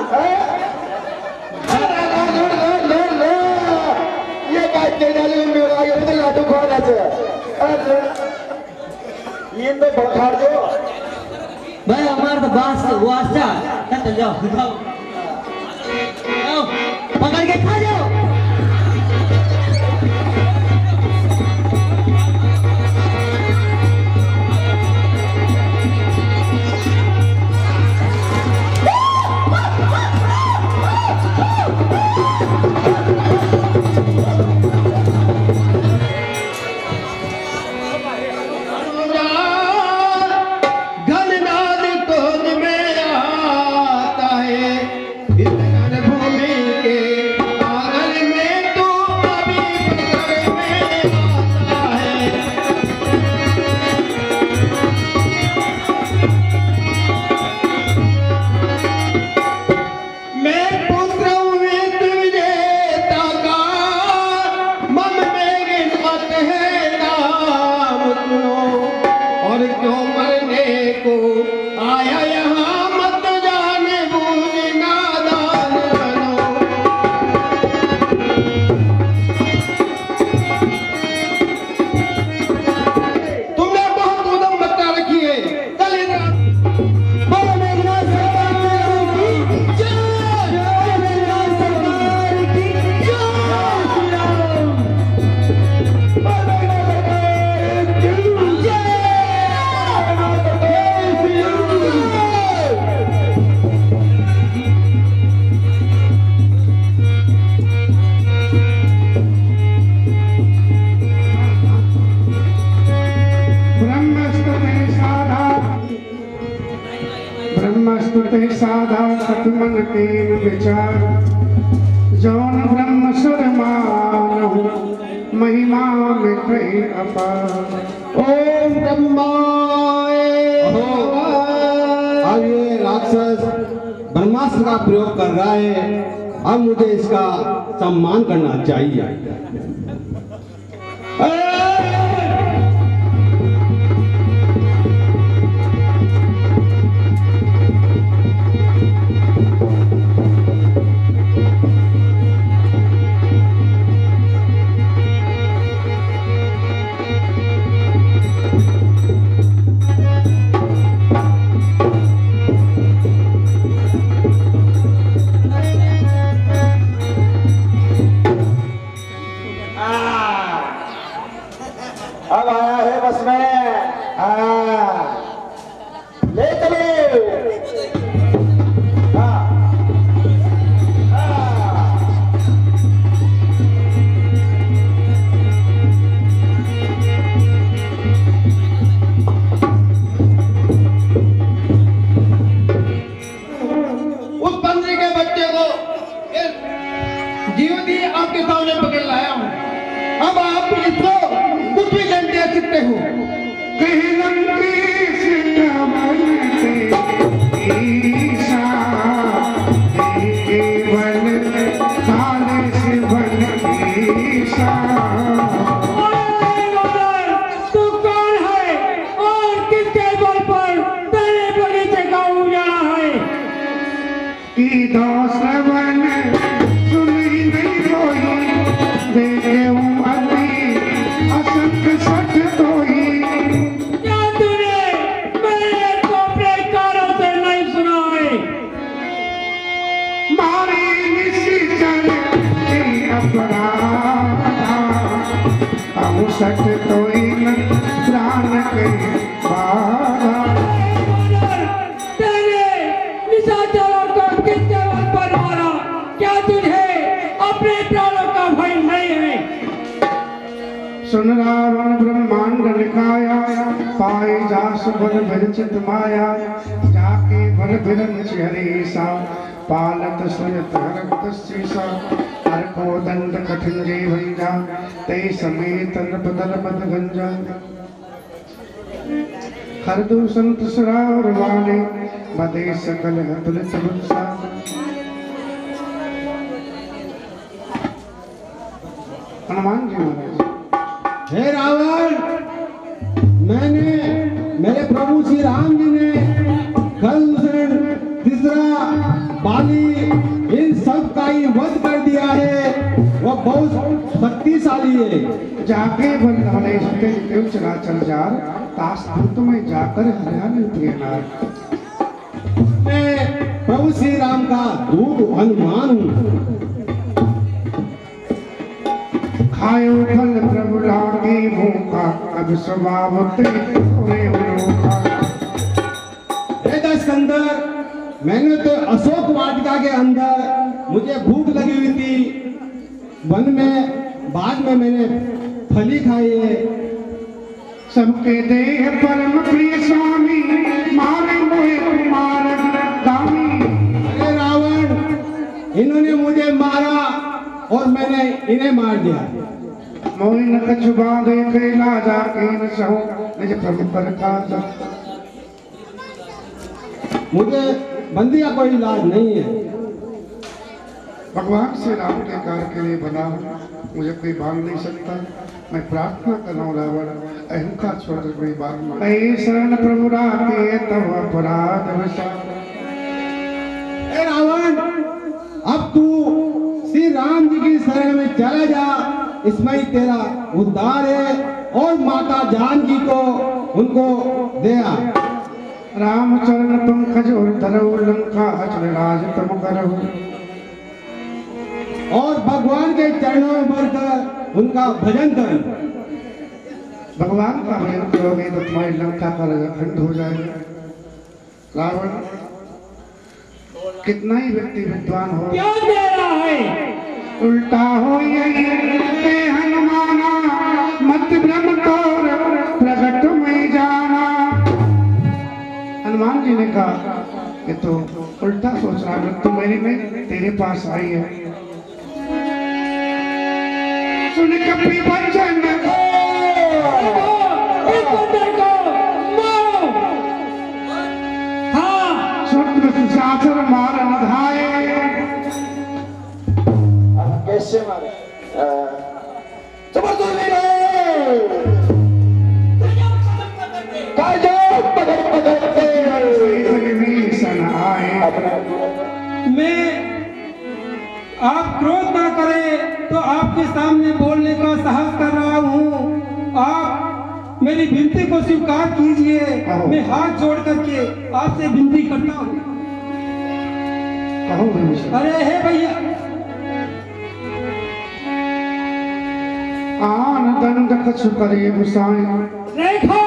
ये काय केडाली में मेरा ये तो लाडू खा रहा है। ये तो बखार दो भाई, हमारा तो बास वास्ता चल जाओ जाओ पकड़ के खा जाओ। ब्रह्मस्तुते साधा सतमन तीन विचार, जौन ब्रह्म सुर मानहु महिमा मिटई अपार। ओम ब्रह्माय नमः। अब ये राक्षस ब्रह्मास्त्र का प्रयोग कर रहा है, अब मुझे इसका सम्मान करना चाहिए। अब आया है बस में, ले चलिए। उस बंदरी के बच्चे को जीवती आपके सामने पकड़ लाया हूँ। अब आप इसको कुछ भी कर दे सकते हो। कहीं लंबी सितमन से ईशा, केवल काले से बन ईशा। तू कौन है और किसके बल पर तेरे बगीचे का उजाला है? की दोस्तवन सुनी नहीं रोई, देखे हूँ अति असंग सठ तोई। क्या तूने मेरे को प्रेकारों से नहीं सुना है? मारी निश्चर की अपराधा, हम सठ तोई न प्राण के बाधा। तेरे निशाचरों को किसके बल पर मारा? क्या तुझे अपने प्राणों का भय नहीं है? सुन रावण ब्रह्मांड निकाया, पाए जास बन भर चित माया, जाके भर भिरन हरीसा। पालत सुयत हरत शीसा हर को दंड कठिन जे भंजा ते समेत नपदर मद गंजा हर दो संत सरार वाले बदे सकल हदुलित बुलसा। हनुमान जी महाराज। हे रावण, मैंने मेरे प्रभु श्री राम जी ने खलदूषण, तीसरा बाली, इन सब का ही वध कर दिया है। वह बहुत शक्तिशाली है। जाके बंधाने सुते क्यों चला चल जार तास्त में जाकर हरियाणा प्रियनार। मैं प्रभु श्री राम का दूत हनुमान हूँ। खायो फल प्रभु लागे भूखा अब स्वभाव स्कंदर, मैंने तो अशोक वाटिका के अंदर मुझे भूख लगी हुई थी, वन में बाद में मैंने फली खाई है। सबके देह परम प्रिय स्वामी मारे मोहे कुमार दामी। अरे रावण, इन्होंने मुझे मारा और मैंने इन्हें मार दिया। मोहि न कछु बांधे कैला जाके न सहो निज प्रभु पर काज। मुझे बंदी का कोई इलाज नहीं है। भगवान से राम के कार्य के लिए बना हूँ, मुझे कोई बांध नहीं सकता। मैं प्रार्थना कर रहा हूँ रावण, अहंकार छोड़कर कोई बांध नहीं। शरण प्रभु राखे तब अपराध वसा। ए रावण, अब तू श्री राम जी की शरण में चला जा, इसमें ही तेरा उद्धार है। और माता जानकी को उनको दे आ। राम चरण पंकज और धरऊ लंका अचल राज तम करहु। और भगवान के चरणों में बढ़कर उनका भजन कर। भगवान का भजन करोगे तो तुम्हारी लंका का खंड हो जाएगा। रावण, कितना ही व्यक्ति विद्वान हो, क्या दे रहा है? उल्टा हो यही हनुमाना मत भ्रम तोर प्रगट में जाना। हनुमान जी ने कहा कि तो उल्टा सोच रहा है, तो मेरी में तेरे पास आई है। सुन कपी वचन स्वप्न सुशासन मारन धाये। कैसे मारे? मैं आप क्रोध ना करें तो आपके सामने बोलने का साहस कर रहा हूँ। आप मेरी विनती को स्वीकार कीजिए। मैं हाथ जोड़ करके आपसे विनती करता हूँ। अरे हे भैया, आन दंड कछु करे गुसाई। देखो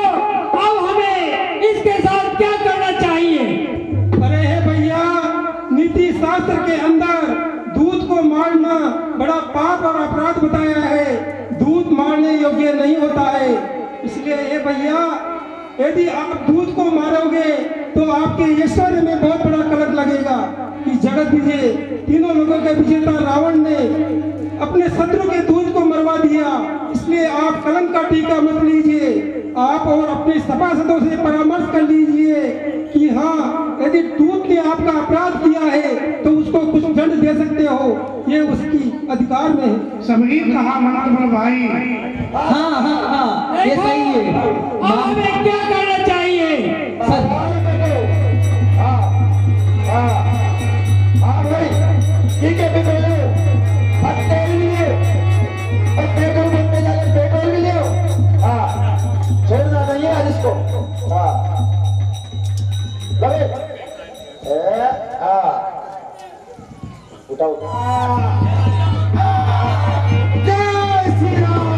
अब हमें इसके साथ क्या करना चाहिए? अरे हे भैया, नीति शास्त्र के अंदर दूध को मारना बड़ा पाप और अपराध बताया है। दूध मारने योग्य नहीं होता है। इसलिए हे भैया, यदि आप दूध को मारोगे तो आपके ऐश्वर्य में बहुत बड़ा कलंक लगेगा कि जगत विजय, तीनों लोगों के विजेता रावण ने अपने शत्रु के दूध को मरवा दिया। इसलिए आप कलंक का टीका मत लीजिए। आप और अपने सभासदों से परामर्श कर लीजिए कि हाँ, यदि दूध ने आपका अपराध किया है तो उसको कुछ दंड दे सकते हो, ये उसकी अधिकार में है। सभी कहा मनोबल भाई। हाँ हाँ हाँ, ये सही है। अब हमें क्या करना चाहिए? ठीक है, तेल भी ले और पेट्रोल पंप पे जाकर पेट्रोल भी ले। छोड़ना नहीं है आज इसको। उठाओ। जय श्री राम।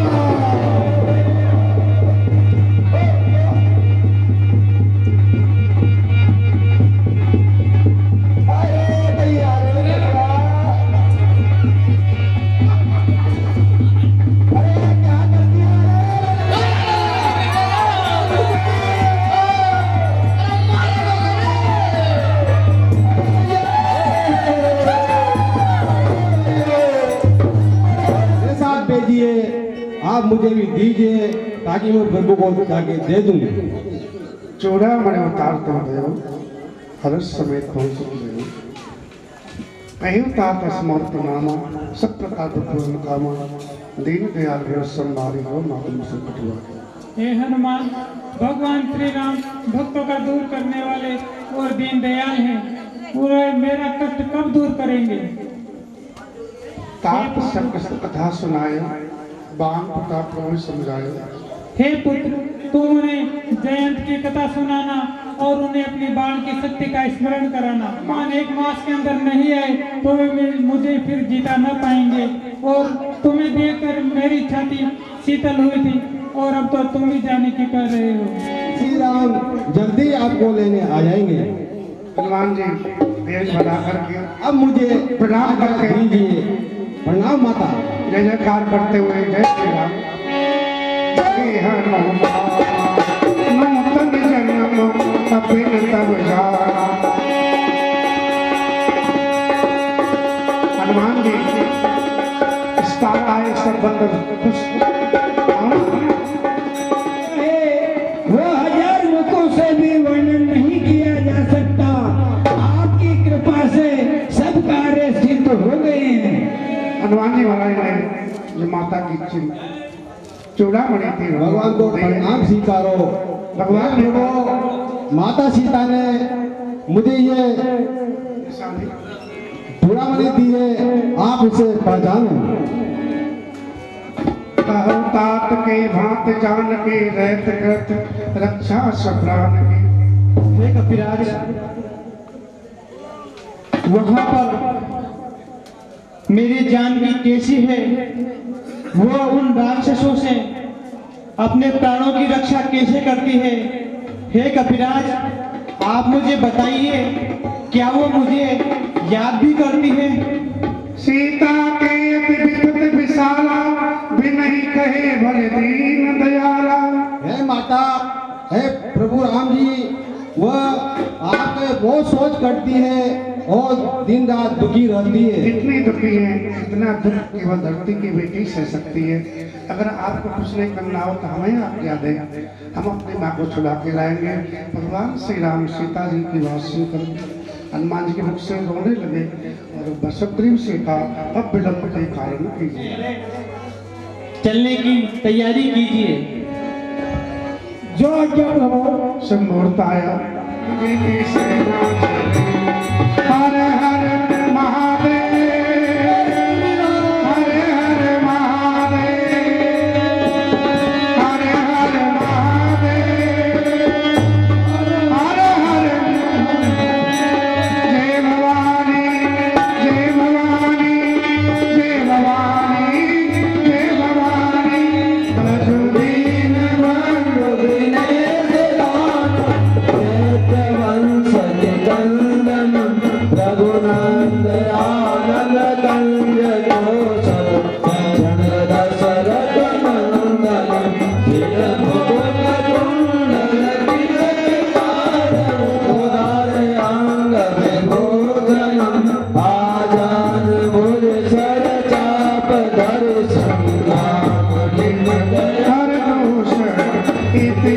आप मुझे भी दीजिए ताकि मैं प्रभु को जाके दे दूं। चूड़ामणि उतारते देव हर्ष समेत पहुंच देव कहीं तात स्मर्त नामा सब प्रकार पूर्ण कामा दीन दयाल गृह संभारी हो मातम संकटवा। हे हनुमान, भगवान श्री राम भक्तों का दूर करने वाले और दीन दयाल हैं, वो मेरा कष्ट कब दूर करेंगे? तात सब कथा सुनाए बाण प्रताप प्रभु समझाए। हे पुत्र, तुम उन्हें जयंत की कथा सुनाना और उन्हें अपनी बाण की शक्ति का स्मरण कराना। मान 1 मास के अंदर नहीं आए तो वे मुझे फिर जीता न पाएंगे। और तुम्हें देखकर मेरी छाती शीतल हुई थी और अब तो तुम भी जाने की कर रहे हो। श्री राम जल्दी आपको लेने आ जाएंगे। हनुमान जी वेश बना करके अब मुझे प्रणाम करके दीजिए। प्रणाम माता। जय जयकार करते हुए जय श्री राम। जय हनुमान नूतन जन्म कपिल तब जाना। हनुमान जी स्टार आए सब बंदर खुश। वो 1000 मुखों से भी वर्णन नहीं किया जा सकता। आपकी कृपा से सब कार्य सिद्ध हो गए हैं। हनुमान जी महाराज ने जो माता की चूड़ामणि थी भगवान को प्रणाम स्वीकारो। भगवान ने वो माता सीता ने मुझे ये चूड़ामणि दी है, आप इसे पहचानो। कहो तात के भांत जान के रहत करत रक्षा सप्राण की। हे कपिराज, वहां पर मेरी जान की केसी है, वो उन राक्षसों से अपने प्राणों की रक्षा कैसे करती है? हे कपिराज, आप मुझे बताइए, क्या वो मुझे याद भी करती है? सीता के अति विपत विशाला भी नहीं कहे भले दीन दयाला। हे माता, हे प्रभु राम जी, वह आपके बहुत सोच करती है और दिन रात दुखी रहती है। इतनी दुखी है, इतना दुख केवल धरती की बेटी सह सकती है। अगर आपको कुछ नहीं करना हो तो हमें आप क्या दें, हम अपनी माँ को छुड़ा के लाएंगे। भगवान श्री राम सीता जी की बात सुनकर हनुमान जी के मुख से रोने लगे और बसुग्रीव से कहा, अब विलंब के कारण कीजिए, चलने की तैयारी कीजिए। जो सब मुहूर्त आया। हर हर महादेव, हर हर महादेव, हर हर महादेव, हर हर जय भवानी, जय भवानी, जय भवानी, जय भवानी। बजुदीन बंधु दिनेश दान रघुनंद आनंद कंज गोचर संजन दशरथ नंदन सिर मुकुट कुंडल किरीटार उदार अंग विभूषण आजान भुज सर चाप धर संग्राम हर दोष इति